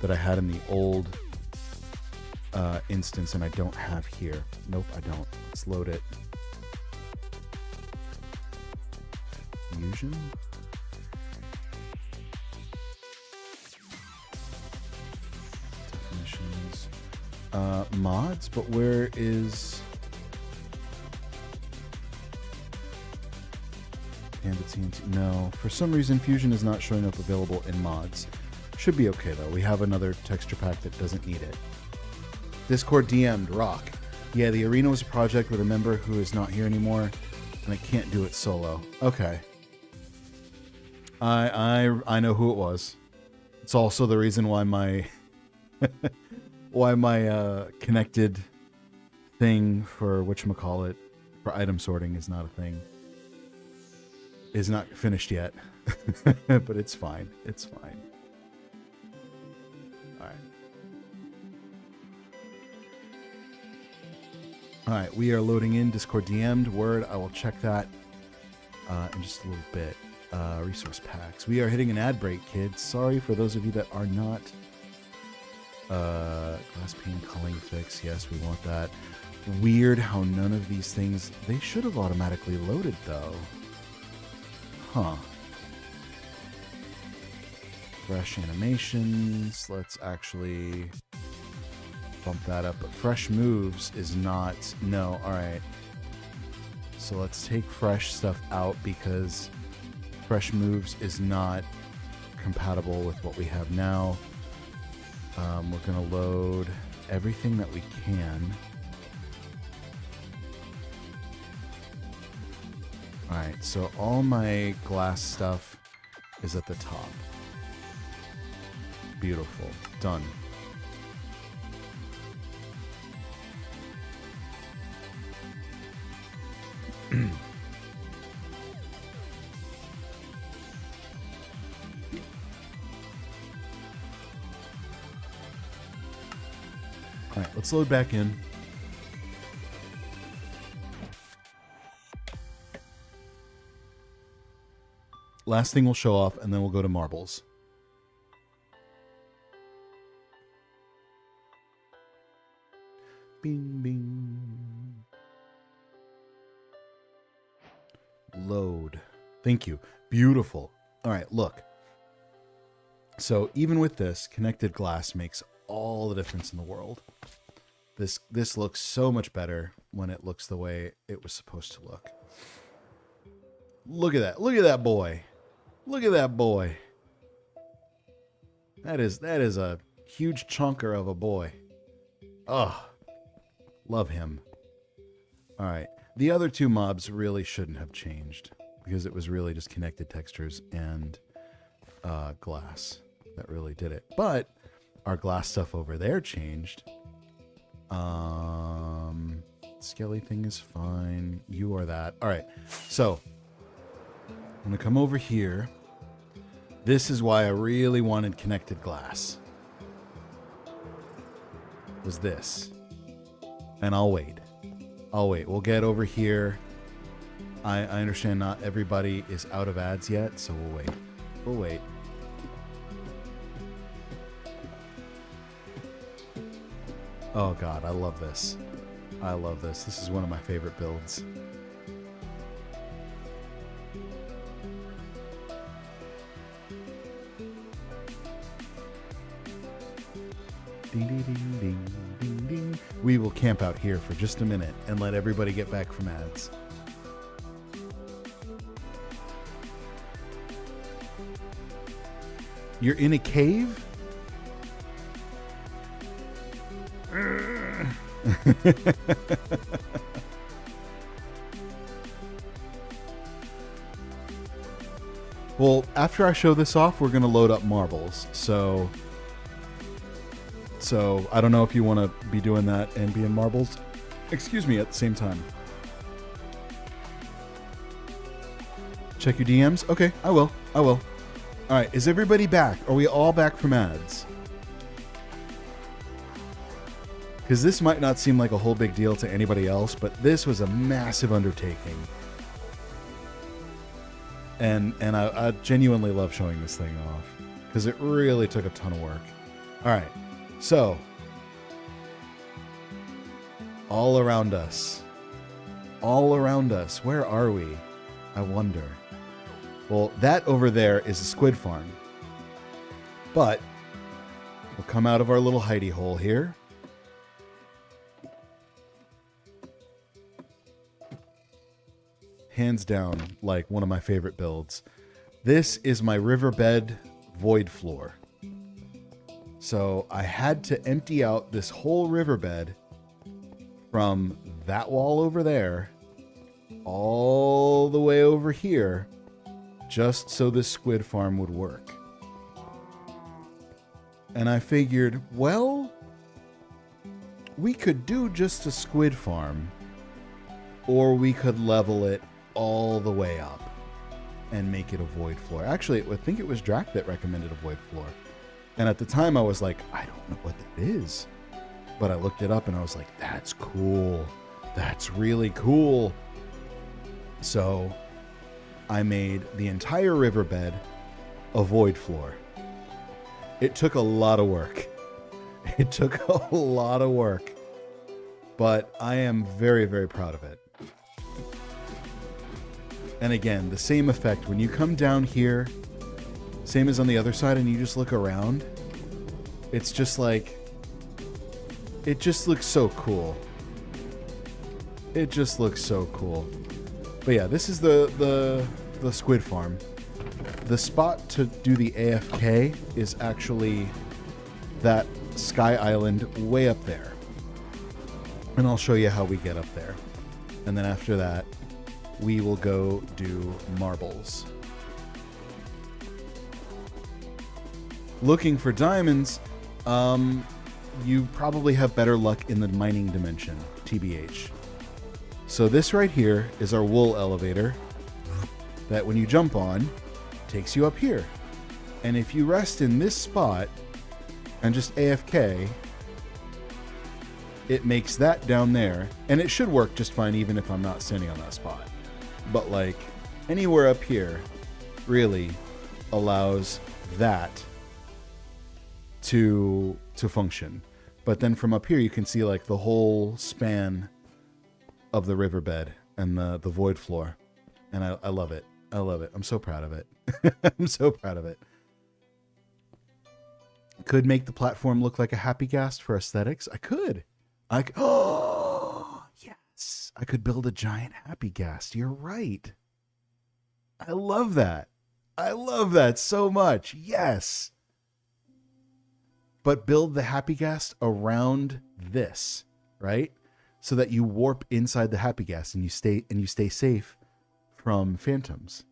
that I had in the old instance and I don't have here. Nope, I don't. Let's load it. Fusion? Definitions. Mods, but where is... Panda TNT? No. For some reason, Fusion is not showing up available in mods. Should be okay, though. We have another texture pack that doesn't need it. Discord DM'd Rock. Yeah, the arena was a project with a member who is not here anymore, and I can't do it solo. Okay. I know who it was. It's also the reason why my connected thing for whatchamacallit, for item sorting is not a thing. Is not finished yet. But it's fine. It's fine. Alright. Alright, we are loading in Discord DM'd. Word, I will check that in just a little bit. Resource packs. We are hitting an ad break, kids. Sorry for those of you that are not. Glass pane culling fix. Yes, we want that. Weird how none of these things... They should have automatically loaded, though. Huh. Fresh animations. Let's actually bump that up. But fresh moves is not... No, alright. So let's take fresh stuff out because fresh moves is not compatible with what we have now. We're going to load everything that we can. Alright, so all my glass stuff is at the top. Beautiful. Done. Alright, let's load back in. Last thing we'll show off, and then we'll go to marbles. Bing, bing. Load. Thank you. Beautiful. All right, look. So even with this, connected glass makes all the difference in the world. This looks so much better when it looks the way it was supposed to look. Look at that. Look at that boy. Look at that boy. That is a huge chunker of a boy. Oh, love him. All right. The other two mobs really shouldn't have changed because it was really just connected textures and glass that really did it. But our glass stuff over there changed. Skelly thing is fine. You are that. All right. So I'm going to come over here. This is why I really wanted connected glass. Was this. And I'll wait. We'll get over here. I understand not everybody is out of ads yet, so we'll wait. Oh God, I love this. This is one of my favorite builds. Ding, ding, ding, ding, ding, ding. We will camp out here for just a minute and let everybody get back from ads. You're in a cave? Well, after I show this off, we're going to load up marbles. So I don't know if you want to be doing that and be in marbles. Excuse me, at the same time. Check your DMs? Okay, I will. All right, is everybody back? Are we all back from ads? Because this might not seem like a whole big deal to anybody else, but this was a massive undertaking. And I genuinely love showing this thing off because it really took a ton of work. All right, so all around us, where are we? I wonder. Well, that over there is a squid farm, but we'll come out of our little hidey hole here. Hands down, like one of my favorite builds. This is my riverbed void floor. So I had to empty out this whole riverbed from that wall over there all the way over here just so this squid farm would work. And I figured, well, we could do just a squid farm, or we could level it all the way up and make it a void floor. Actually, I think it was Drac that recommended a void floor. And at the time I was like, I don't know what that is. But I looked it up and I was like, that's cool. That's really cool. So I made the entire riverbed a void floor. It took a lot of work. But I am very, very proud of it. And again, the same effect. When you come down here, same as on the other side, and you just look around, it's just like, it just looks so cool. But yeah, this is the squid farm. The spot to do the AFK is actually that sky island way up there. And I'll show you how we get up there. And then after that, we will go do marbles. Looking for diamonds, you probably have better luck in the mining dimension, TBH. So this right here is our wool elevator that when you jump on, takes you up here. And if you rest in this spot and just AFK, it makes that down there, and it should work just fine even if I'm not standing on that spot. But like anywhere up here really allows that to function. But then from up here you can see like the whole span of the riverbed and the void floor. And I love it. I'm so proud of it. Could make the platform look like a happy ghast for aesthetics. Oh, yes. I could build a giant happy ghast. You're right. I love that so much. Yes. But build the happy ghast around this, right? So that you warp inside the happy ghast and you stay safe from phantoms.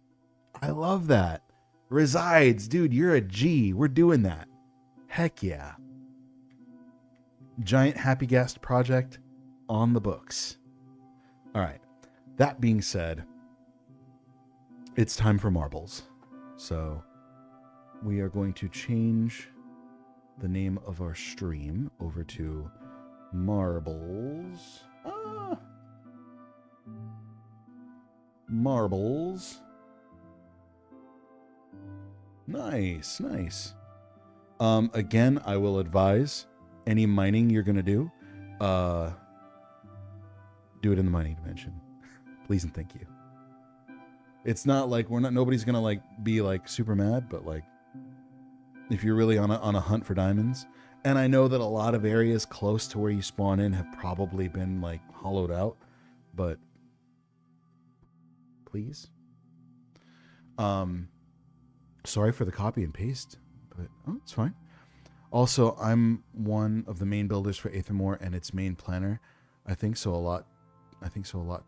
I love that. Resides, dude, you're a G. We're doing that. Heck yeah. Giant happy ghast project on the books. All right. That being said, it's time for marbles. So we are going to change the name of our stream over to Marbles. Marbles. Nice, nice. Again, I will advise any mining you're gonna do, do it in the mining dimension. Please and thank you. It's not like nobody's gonna like be like super mad, but like if you're really on a hunt for diamonds, and I know that a lot of areas close to where you spawn in have probably been like hollowed out, but please. Sorry for the copy and paste, but it's fine. Also, I'm one of the main builders for Aethermore and its main planner. I think so a lot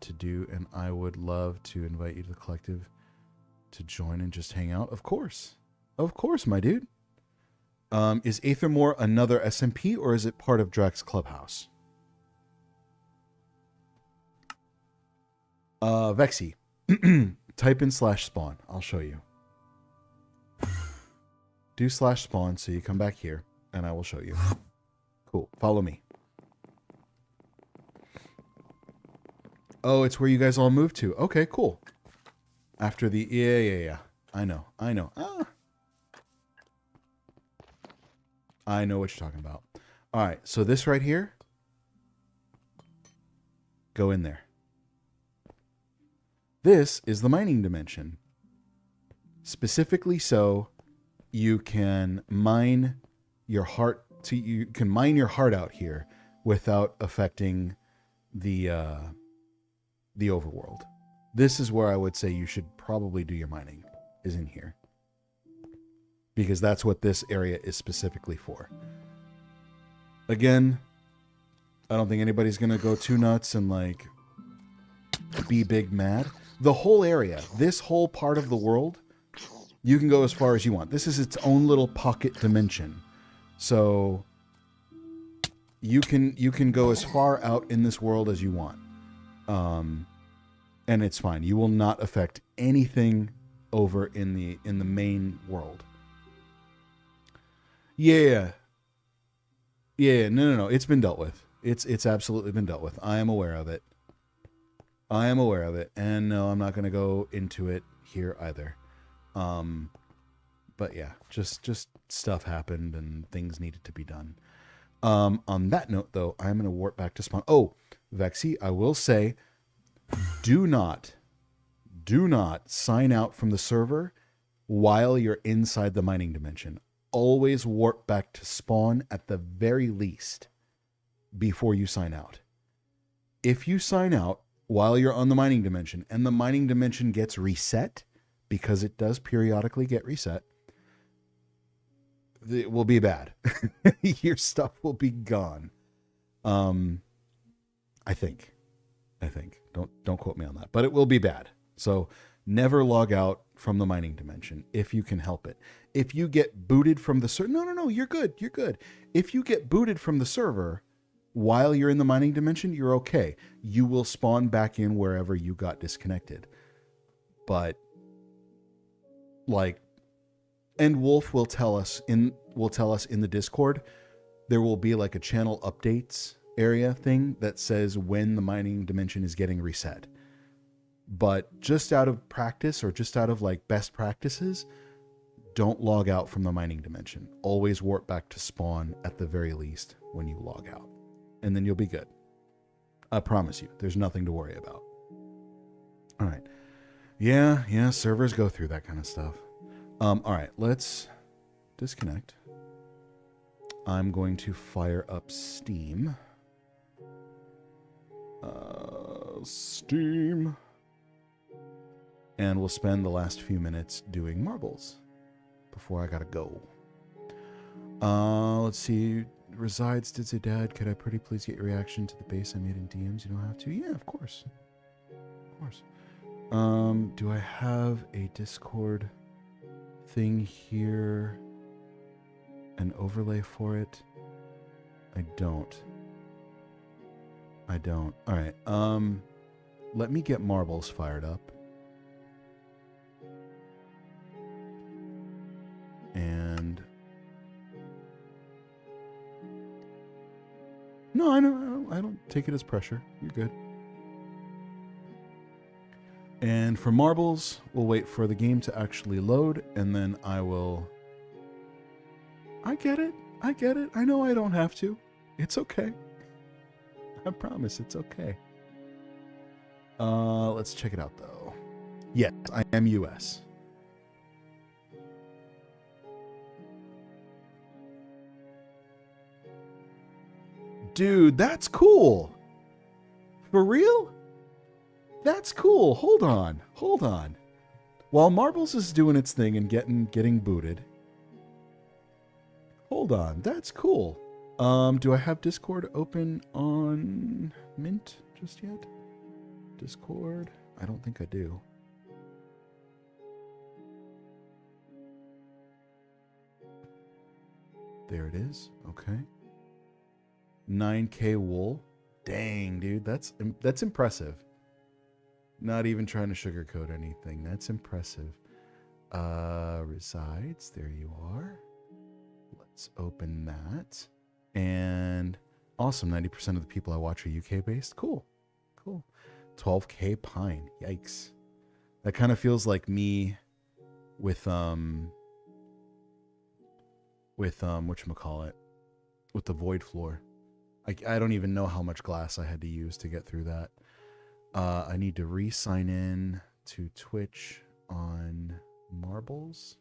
to do, and I would love to invite you to the collective to join and just hang out. Of course, my dude. Is Aethermore another SMP, or is it part of Drac's Clubhouse? Vexy, type in /spawn. I'll show you. Do /spawn so you come back here, and I will show you. Cool. Follow me. Oh, it's where you guys all moved to. Okay, cool. After the... Yeah. I know. I know what you're talking about. All right, so this right here. Go in there. This is the mining dimension. Specifically so you can mine your heart out here without affecting the overworld. This is where I would say you should probably do your mining, is in here. Because that's what this area is specifically for. Again, I don't think anybody's going to go too nuts and like be big mad. The whole area, this whole part of the world, you can go as far as you want. This is its own little pocket dimension. So you can go as far out in this world as you want. And it's fine. You will not affect anything over in the main world. Yeah. No. It's been dealt with. It's absolutely been dealt with. I am aware of it. And no, I'm not going to go into it here either. But yeah, just stuff happened and things needed to be done. On that note, though, I'm going to warp back to spawn. Oh, Vexy, I will say, do not sign out from the server while you're inside the mining dimension. Always warp back to spawn at the very least before you sign out. If you sign out while you're on the mining dimension and the mining dimension gets reset, because it does periodically get reset, it will be bad. Your stuff will be gone. I think. Don't quote me on that, but it will be bad. So never log out from the mining dimension if you can help it. If you get booted from the server, no, you're good. If you get booted from the server while you're in the mining dimension, you're okay. You will spawn back in wherever you got disconnected. But like, and Wolf will tell us in the Discord, there will be like a channel updates area thing that says when the mining dimension is getting reset. But just out of practice, or just out of like best practices, don't log out from the mining dimension. Always warp back to spawn at the very least when you log out. And then you'll be good. I promise you, there's nothing to worry about. All right. Yeah, servers go through that kind of stuff. All right, let's disconnect. I'm going to fire up Steam. Steam. And we'll spend the last few minutes doing marbles before I gotta go. Let's see. Resides did say, Dad, could I pretty please get your reaction to the base I made in DMs? You don't have to? Yeah, of course. Of course. Do I have a Discord thing here? An overlay for it? I don't. All right. Let me get marbles fired up. And No, I know. I don't take it as pressure. You're good. And for marbles, we'll wait for the game to actually load, and then I will... I get it. I know I don't have to. It's okay. I promise it's okay. Let's check it out, though. Yes, I am US. Dude, that's cool. For real? That's cool. Hold on. While Marbles is doing its thing and getting booted. Hold on. That's cool. Do I have Discord open on Mint just yet? Discord? I don't think I do. There it is. Okay. 9K wool. Dang, dude. That's impressive. Not even trying to sugarcoat anything. That's impressive. Resides. There you are. Let's open that. And awesome. 90% of the people I watch are UK based. Cool. 12K pine. Yikes. That kind of feels like me with whatchamacallit, with the void floor. I don't even know how much glass I had to use to get through that. I need to re-sign in to Twitch on Marbles,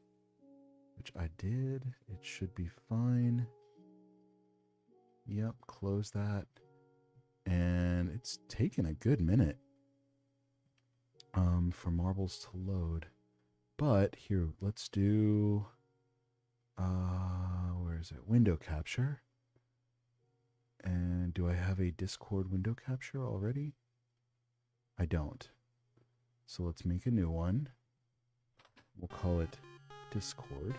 which I did. It should be fine. Yep, close that. And it's taken a good minute for Marbles to load. But here, let's do, where is it? Window capture. And do I have a Discord window capture already? I don't. So let's make a new one. We'll call it Discord.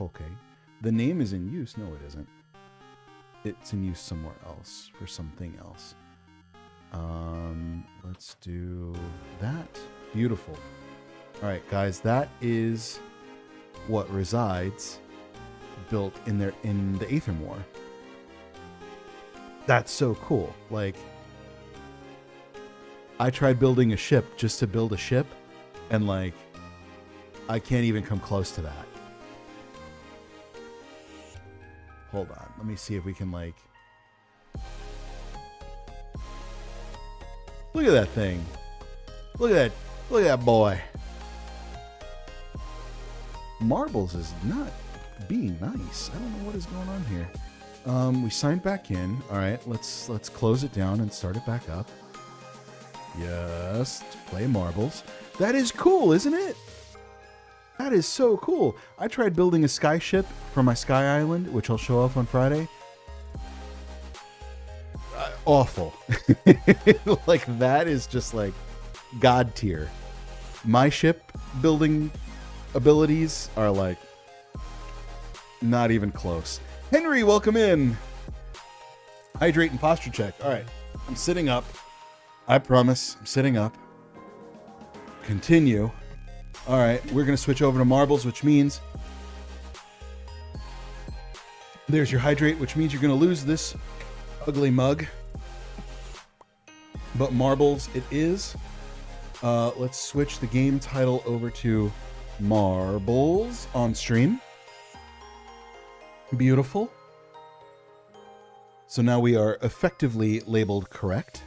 Okay. The name is in use. No, it isn't. It's in use somewhere else for something else. Let's do that. Beautiful. All right, guys, that is what Resides built in the Aether War. That's so cool. Like, I tried building a ship just to build a ship, and like, I can't even come close to that. Hold on, let me see if we can like, look at that thing. Look at that boy. Marbles is not being nice. I don't know what is going on here. We signed back in. All right, let's close it down and start it back up. Yes, play Marbles. That is cool, isn't it? That is so cool. I tried building a sky ship for my Sky Island, which I'll show off on Friday. Awful. Like, that is just like God tier. My ship building abilities are like not even close. Henry, welcome in. Hydrate and posture check. All right, I'm sitting up. I promise, I'm sitting up. Continue. All right, we're going to switch over to Marbles, which means there's your hydrate, which means you're going to lose this ugly mug. But Marbles it is. Let's switch the game title over to Marbles on stream. Beautiful. So now we are effectively labeled correct.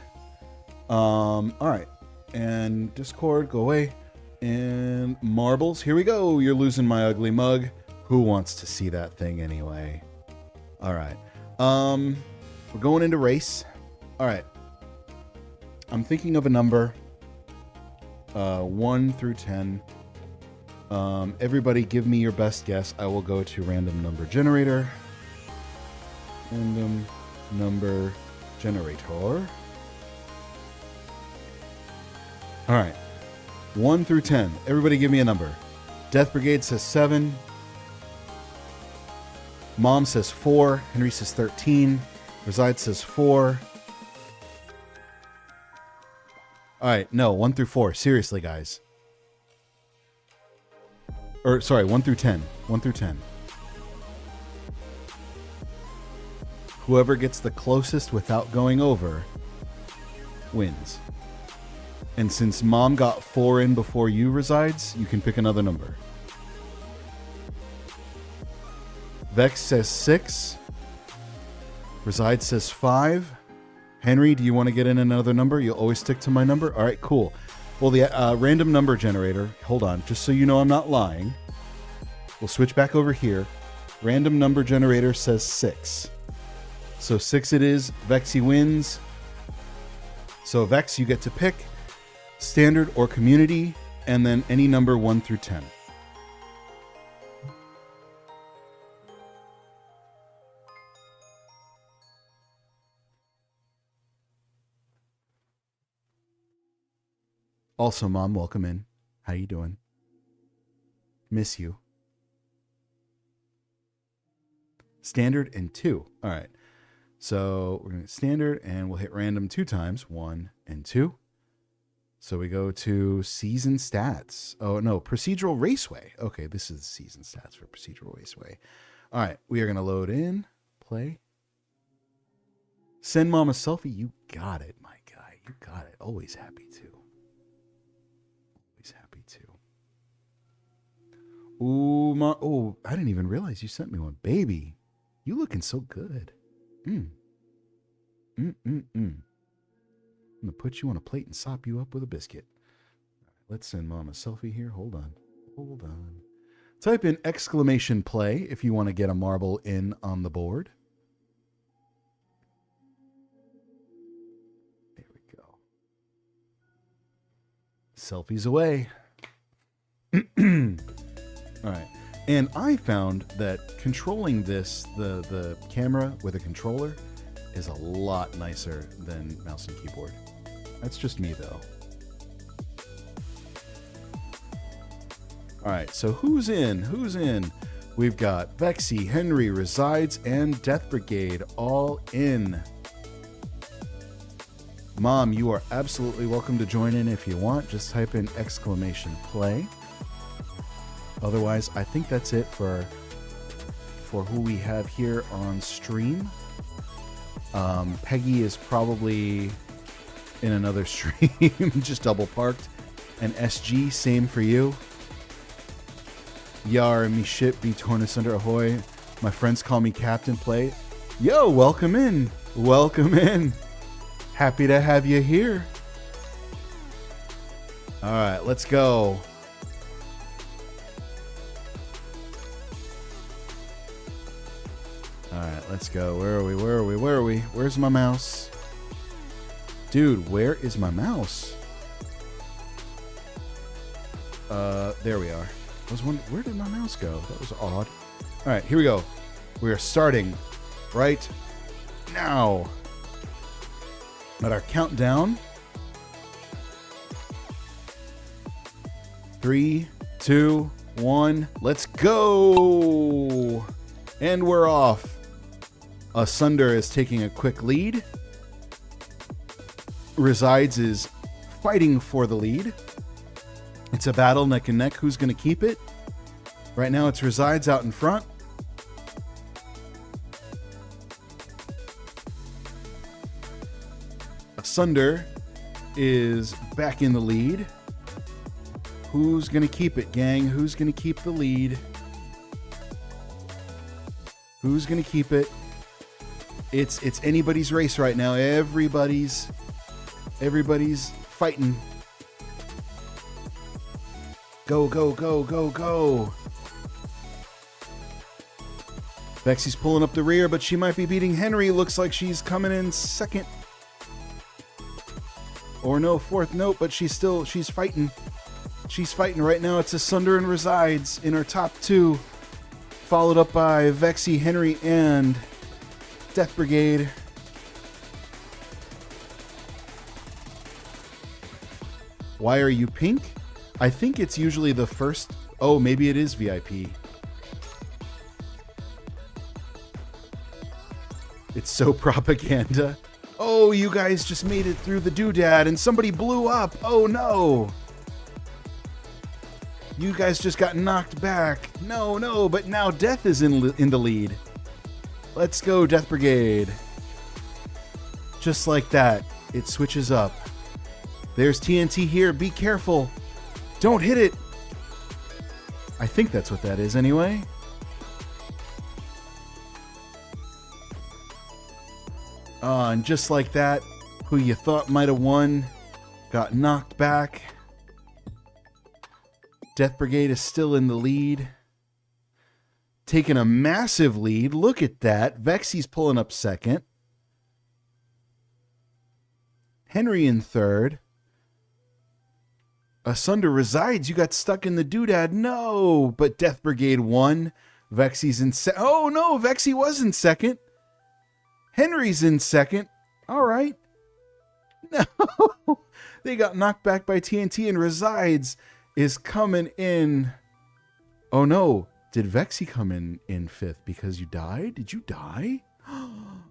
All right. And Discord, go away. And Marbles, here we go. You're losing my ugly mug. Who wants to see that thing anyway? All right. We're going into race. All right. I'm thinking of a number 1 through 10. Everybody give me your best guess. I will go to random number generator. Random number generator. All right. 1 through 10. Everybody give me a number. Death Brigade says 7. Mom says 4. Henry says 13. Reside says 4. All right. No, 1 through 4. Seriously, guys. Or, sorry, 1 through 10. 1 through 10. Whoever gets the closest without going over wins. And since Mom got 4 in before you resides, you can pick another number. Vex says 6. Reside says 5. Henry, do you want to get in another number? You'll always stick to my number? All right, cool. Well, the random number generator, hold on, just so you know I'm not lying. We'll switch back over here. Random number generator says 6. So 6 it is. Vexy wins. So Vex, you get to pick standard or community, and then any number 1 through 10. Also, Mom, welcome in. How you doing? Miss you. Standard and 2. All right. So we're going to standard, and we'll hit random 2 times. 1 and 2. So we go to season stats. Oh, no, procedural raceway. Okay, this is the season stats for procedural raceway. All right, we are going to load in, play. Send Mom a selfie. You got it, my guy. You got it. Always happy to. Always happy to. Ooh, oh, I didn't even realize you sent me one. Baby, you looking so good. I'm going to put you on a plate and sop you up with a biscuit. Let's send Mom a selfie here. Hold on. Hold on. Type in exclamation play if you want to get a marble in on the board. There we go. Selfies away. All right. And I found that controlling this, the camera with a controller, is a lot nicer than mouse and keyboard. That's just me, though. All right, so who's in? Who's in? We've got Vexy, Henry, Resides, and Death Brigade all in. Mom, you are absolutely welcome to join in if you want. Just type in exclamation play. Otherwise, I think that's it for who we have here on stream. Peggy is probably in another stream, just double parked. And SG, same for you. Yar, me ship, be torn asunder, ahoy. My friends call me Captain Play. Yo, welcome in. Welcome in. Happy to have you here. All right, let's go. All right, let's go. Where are we? Where are we? Where are we? Where's my mouse? Dude, where is my mouse? There we are. I was wondering, where did my mouse go? That was odd. All right, here we go. We are starting right now. At our countdown. 3, 2, 1. Let's go. And we're off. Asunder is taking a quick lead. Resides is fighting for the lead. It's a battle neck and neck. Who's going to keep it? Right now it's Resides out in front. Asunder is back in the lead. Who's going to keep it, gang? Who's going to keep the lead? Who's going to keep it? It's anybody's race right now. Everybody's fighting. Go, go, go, go, go. Vexy's pulling up the rear, but she might be beating Henry. Looks like she's coming in second. Or no, fourth. Nope, but she's fighting. She's fighting right now. It's Asunder and Resides in her top 2. Followed up by Vexy, Henry, and Death Brigade. Why are you pink? I think it's usually the first... Oh, maybe it is VIP. It's so propaganda. Oh, you guys just made it through the doodad and somebody blew up. Oh, no. You guys just got knocked back. No, but now Death is in the lead. Let's go, Death Brigade. Just like that, it switches up. There's TNT here. Be careful. Don't hit it. I think that's what that is anyway. And just like that, who you thought might have won got knocked back. Death Brigade is still in the lead. Taking a massive lead. Look at that. Vexy's pulling up second. Henry in third. Asunder Resides. You got stuck in the doodad. No, but Death Brigade won. Vexy's in oh no, Vexy was in second. Henry's in second. All right. No, they got knocked back by TNT, and Resides is coming in. Oh no, did Vexy come in fifth because you died? Did you die?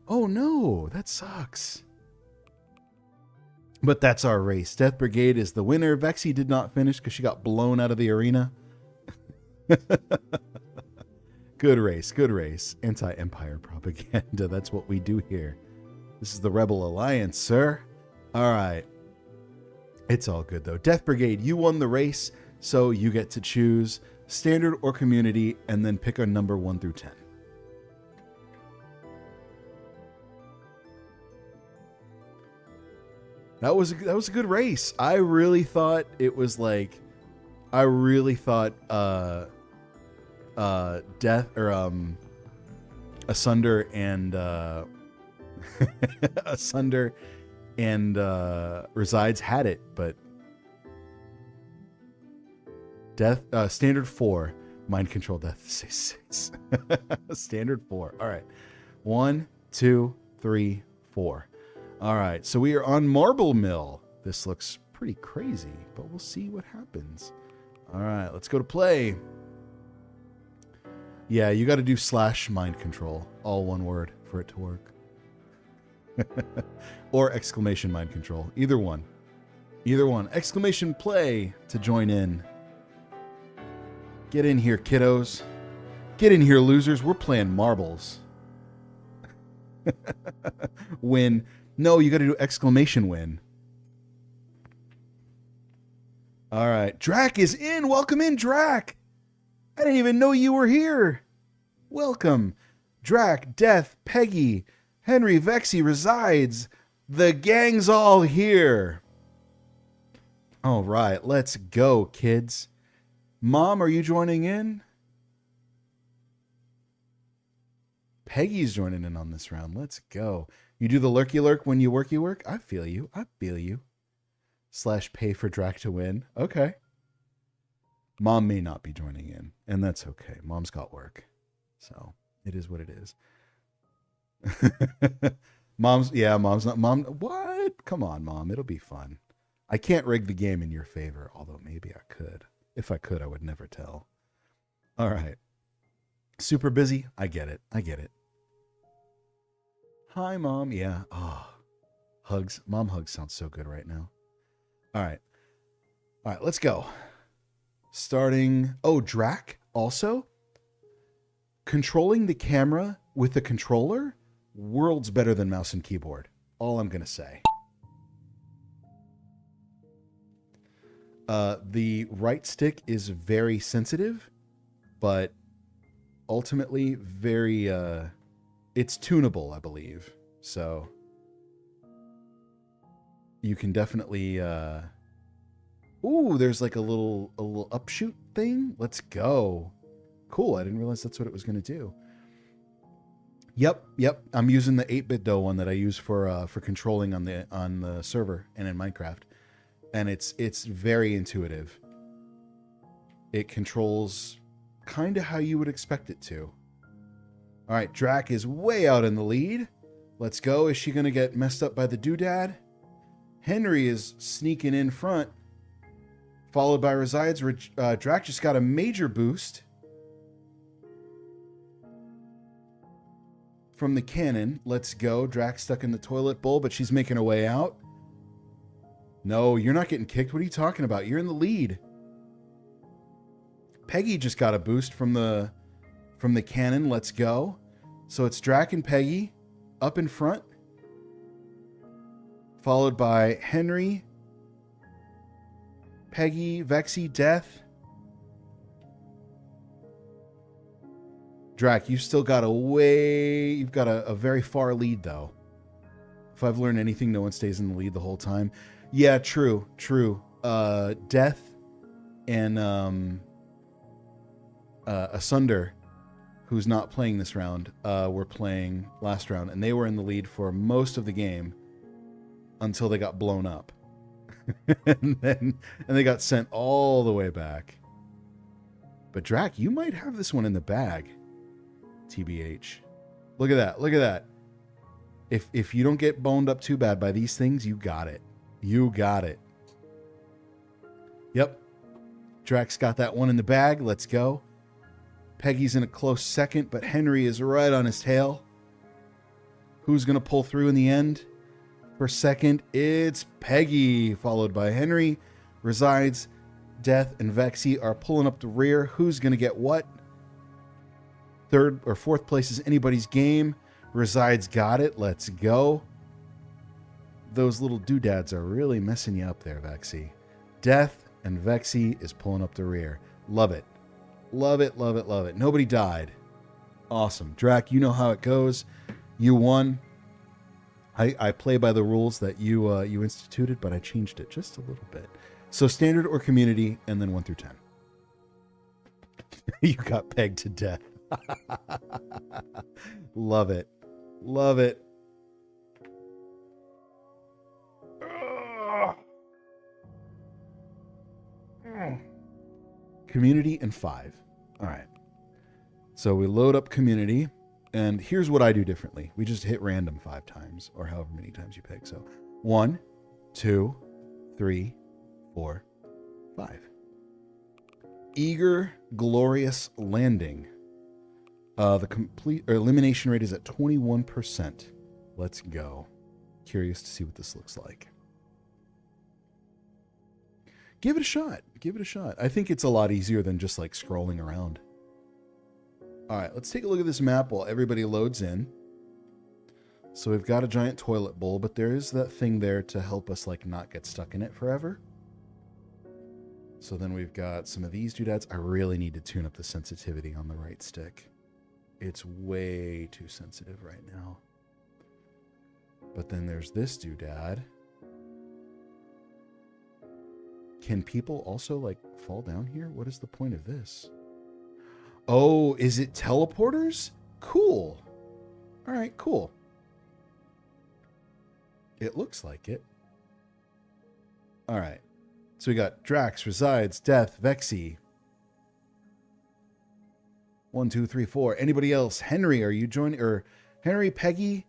Oh no, that sucks. But that's our race. Death Brigade is the winner. Vexy did not finish because she got blown out of the arena. Good race, good race. Anti-Empire propaganda. That's what we do here. This is the Rebel Alliance, sir. All right. It's all good, though. Death Brigade, you won the race, so you get to choose standard or community, and then pick a number 1 through 10. That was a good race. I really thought it was like, Death or Asunder and Asunder and Resides had it, but Death standard 4, mind control Death 6. Standard 4. All right. 1, 2, 3, 4. All right, so we are on Marble Mill. This looks pretty crazy, but we'll see what happens. All right, let's go to play. Yeah, you got to do / mind control, all one word, for it to work. Or exclamation mind control, either one. Either one. Exclamation play to join in. Get in here, kiddos. Get in here, losers. We're playing marbles. Win. No, you got to do exclamation win. All right. Drac is in. Welcome in, Drac. I didn't even know you were here. Welcome. Drac, Death, Peggy, Henry, Vexy, Resides. The gang's all here. All right. Let's go, kids. Mom, are you joining in? Peggy's joining in on this round. Let's go. You do the lurky lurk when you work? I feel you. I feel you. / pay for Drac to win. Okay. Mom may not be joining in, and that's okay. Mom's got work. So it is what it is. Mom's not. Mom, what? Come on, Mom. It'll be fun. I can't rig the game in your favor, although maybe I could. If I could, I would never tell. All right. Super busy. I get it. Hi, Mom. Yeah. Oh, hugs. Mom hugs sound so good right now. All right. Let's go. Starting. Oh, Drac also. Controlling the camera with the controller, worlds better than mouse and keyboard. All I'm going to say. The right stick is very sensitive, but ultimately very... it's tunable, I believe. So you can definitely ooh, there's like a little upshoot thing. Let's go. Cool. I didn't realize that's what it was going to do. Yep. I'm using the 8-bit dough one that I use for controlling on the server and in Minecraft. And it's very intuitive. It controls kind of how you would expect it to. All right, Drac is way out in the lead. Let's go. Is she going to get messed up by the doodad? Henry is sneaking in front, followed by Resides. Drac just got a major boost from the cannon. Let's go. Drac stuck in the toilet bowl, but she's making her way out. No, you're not getting kicked. What are you talking about? You're in the lead. Peggy just got a boost from the cannon. Let's go. So it's Drac and Peggy up in front, followed by Henry, Peggy, Vexy, Death. Drac, you've still got you've got a very far lead, though. If I've learned anything, no one stays in the lead the whole time. Yeah, true. Death and Asunder, who's not playing this round, were playing last round, and they were in the lead for most of the game until they got blown up. and they got sent all the way back. But Drac, you might have this one in the bag. TBH. Look at that. If you don't get boned up too bad by these things, you got it. Yep. Drac's got that one in the bag. Let's go. Peggy's in a close second, but Henry is right on his tail. Who's going to pull through in the end? For second, it's Peggy, followed by Henry. Resides, Death, and Vexy are pulling up the rear. Who's going to get what? Third or fourth place is anybody's game. Resides got it. Let's go. Those little doodads are really messing you up there, Vexy. Death and Vexy is pulling up the rear. Love it. Nobody died. Awesome. Drac, you know how it goes. You won. I play by the rules that you instituted, but I changed it just a little bit. So standard or community, and then 1 through 10. You got pegged to death. Love it. Community and 5. All right. So we load up community, and here's what I do differently. We just hit random 5 times, or however many times you pick. So 1, 2, 3, 4, 5. Eager, glorious landing. The complete or elimination rate is at 21%. Let's go. Curious to see what this looks like. Give it a shot. I think it's a lot easier than just like scrolling around. All right, let's take a look at this map while everybody loads in. So we've got a giant toilet bowl, but there is that thing there to help us like not get stuck in it forever. So then we've got some of these doodads. I really need to tune up the sensitivity on the right stick. It's way too sensitive right now. But then there's this doodad. Can people also like fall down here? What is the point of this? Oh, is it teleporters? Cool. All right, cool. It looks like it. All right. So we got Drax, Resides, Death, Vexy. 1, 2, 3, 4. Anybody else? Henry, are you joining? Or Henry, Peggy?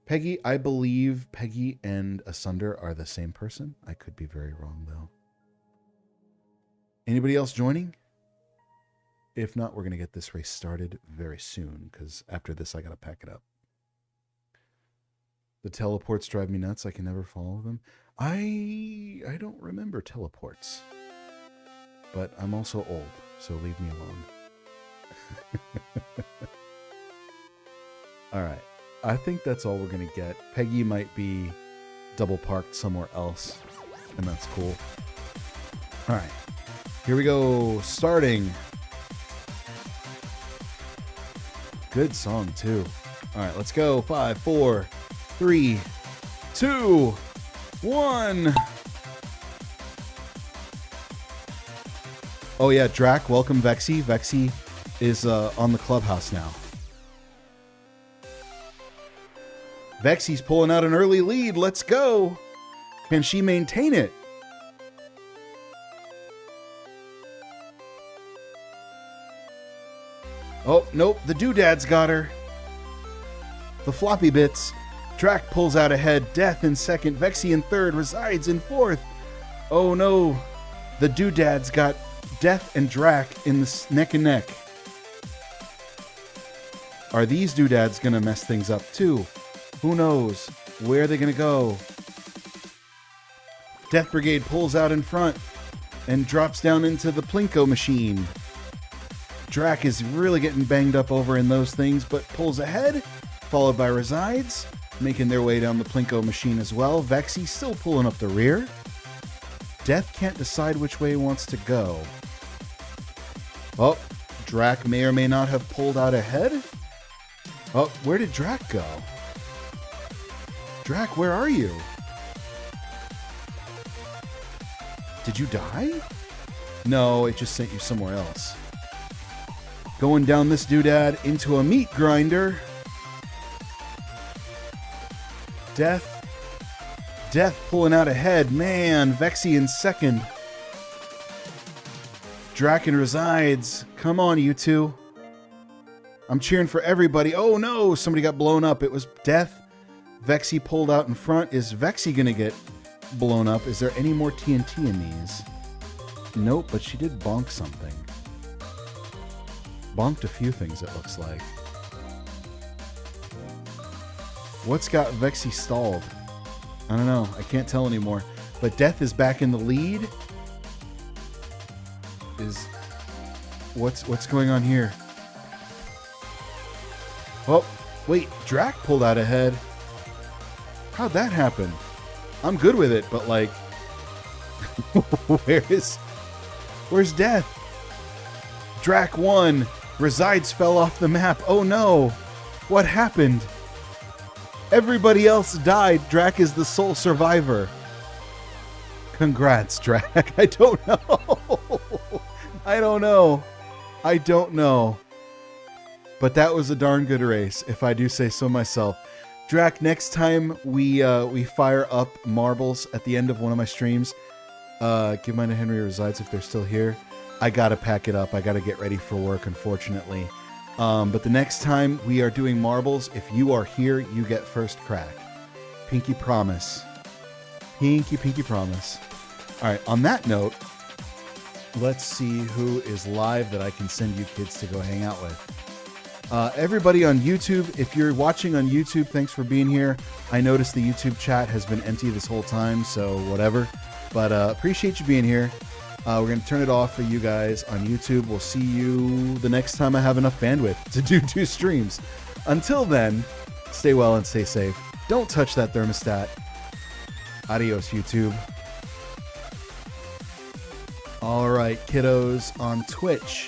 Peggy, I believe Peggy and Asunder are the same person. I could be very wrong, though. Anybody else joining? If not, we're going to get this race started very soon, because after this, I got to pack it up. The teleports drive me nuts. I can never follow them. I don't remember teleports. But I'm also old, so leave me alone. All right. I think that's all we're going to get. Peggy might be double parked somewhere else, and that's cool. All right. Here we go. Starting. Good song, too. All right, let's go. 5, 4, 3, 2, 1. Oh, yeah, Drac, welcome, Vexy. Vexy is on the Clubhouse now. Vexy's pulling out an early lead. Let's go. Can she maintain it? Oh, nope. The doodads got her. The floppy bits. Drac pulls out ahead. Death in second. Vexy in third. Resides in fourth. Oh, no. The doodads got Death and Drac in the neck and neck. Are these doodads going to mess things up, too? Who knows? Where are they going to go? Death Brigade pulls out in front and drops down into the Plinko machine. Drac is really getting banged up over in those things, but pulls ahead, followed by Resides, making their way down the Plinko machine as well. Vexy still pulling up the rear. Death can't decide which way he wants to go. Oh, Drac may or may not have pulled out ahead. Oh, where did Drac go? Drac, where are you? Did you die? No, it just sent you somewhere else. Going down this doodad into a meat grinder. Death pulling out ahead. Man, Vexy in second. Drac and Resides. Come on, you two. I'm cheering for everybody. Oh no, somebody got blown up. It was Death. Vexy pulled out in front. Is Vexy gonna get blown up? Is there any more TNT in these? Nope, but she did bonk something. Bonked a few things, it looks like. What's got Vexy stalled? I don't know. I can't tell anymore. But Death is back in the lead. What's going on here? Oh, wait. Drac pulled out ahead. How'd that happen? I'm good with it, but like, where's Death? Drac won. Resides fell off the map. Oh no. What happened? Everybody else died. Drac is the sole survivor. Congrats, Drac. I don't know. But that was a darn good race, if I do say so myself. Drac, next time we fire up marbles at the end of one of my streams, give mine to Henry Resides if they're still here. I gotta pack it up. I gotta get ready for work, unfortunately. But the next time we are doing marbles, if you are here, you get first crack. Pinky promise. Pinky promise. All right, on that note, let's see who is live that I can send you kids to go hang out with. Everybody on YouTube, if you're watching on YouTube, thanks for being here. I noticed the YouTube chat has been empty this whole time, so whatever. But appreciate you being here. We're going to turn it off for you guys on YouTube. We'll see you the next time I have enough bandwidth to do 2 streams. Until then, stay well and stay safe. Don't touch that thermostat. Adios, YouTube. All right, kiddos on Twitch.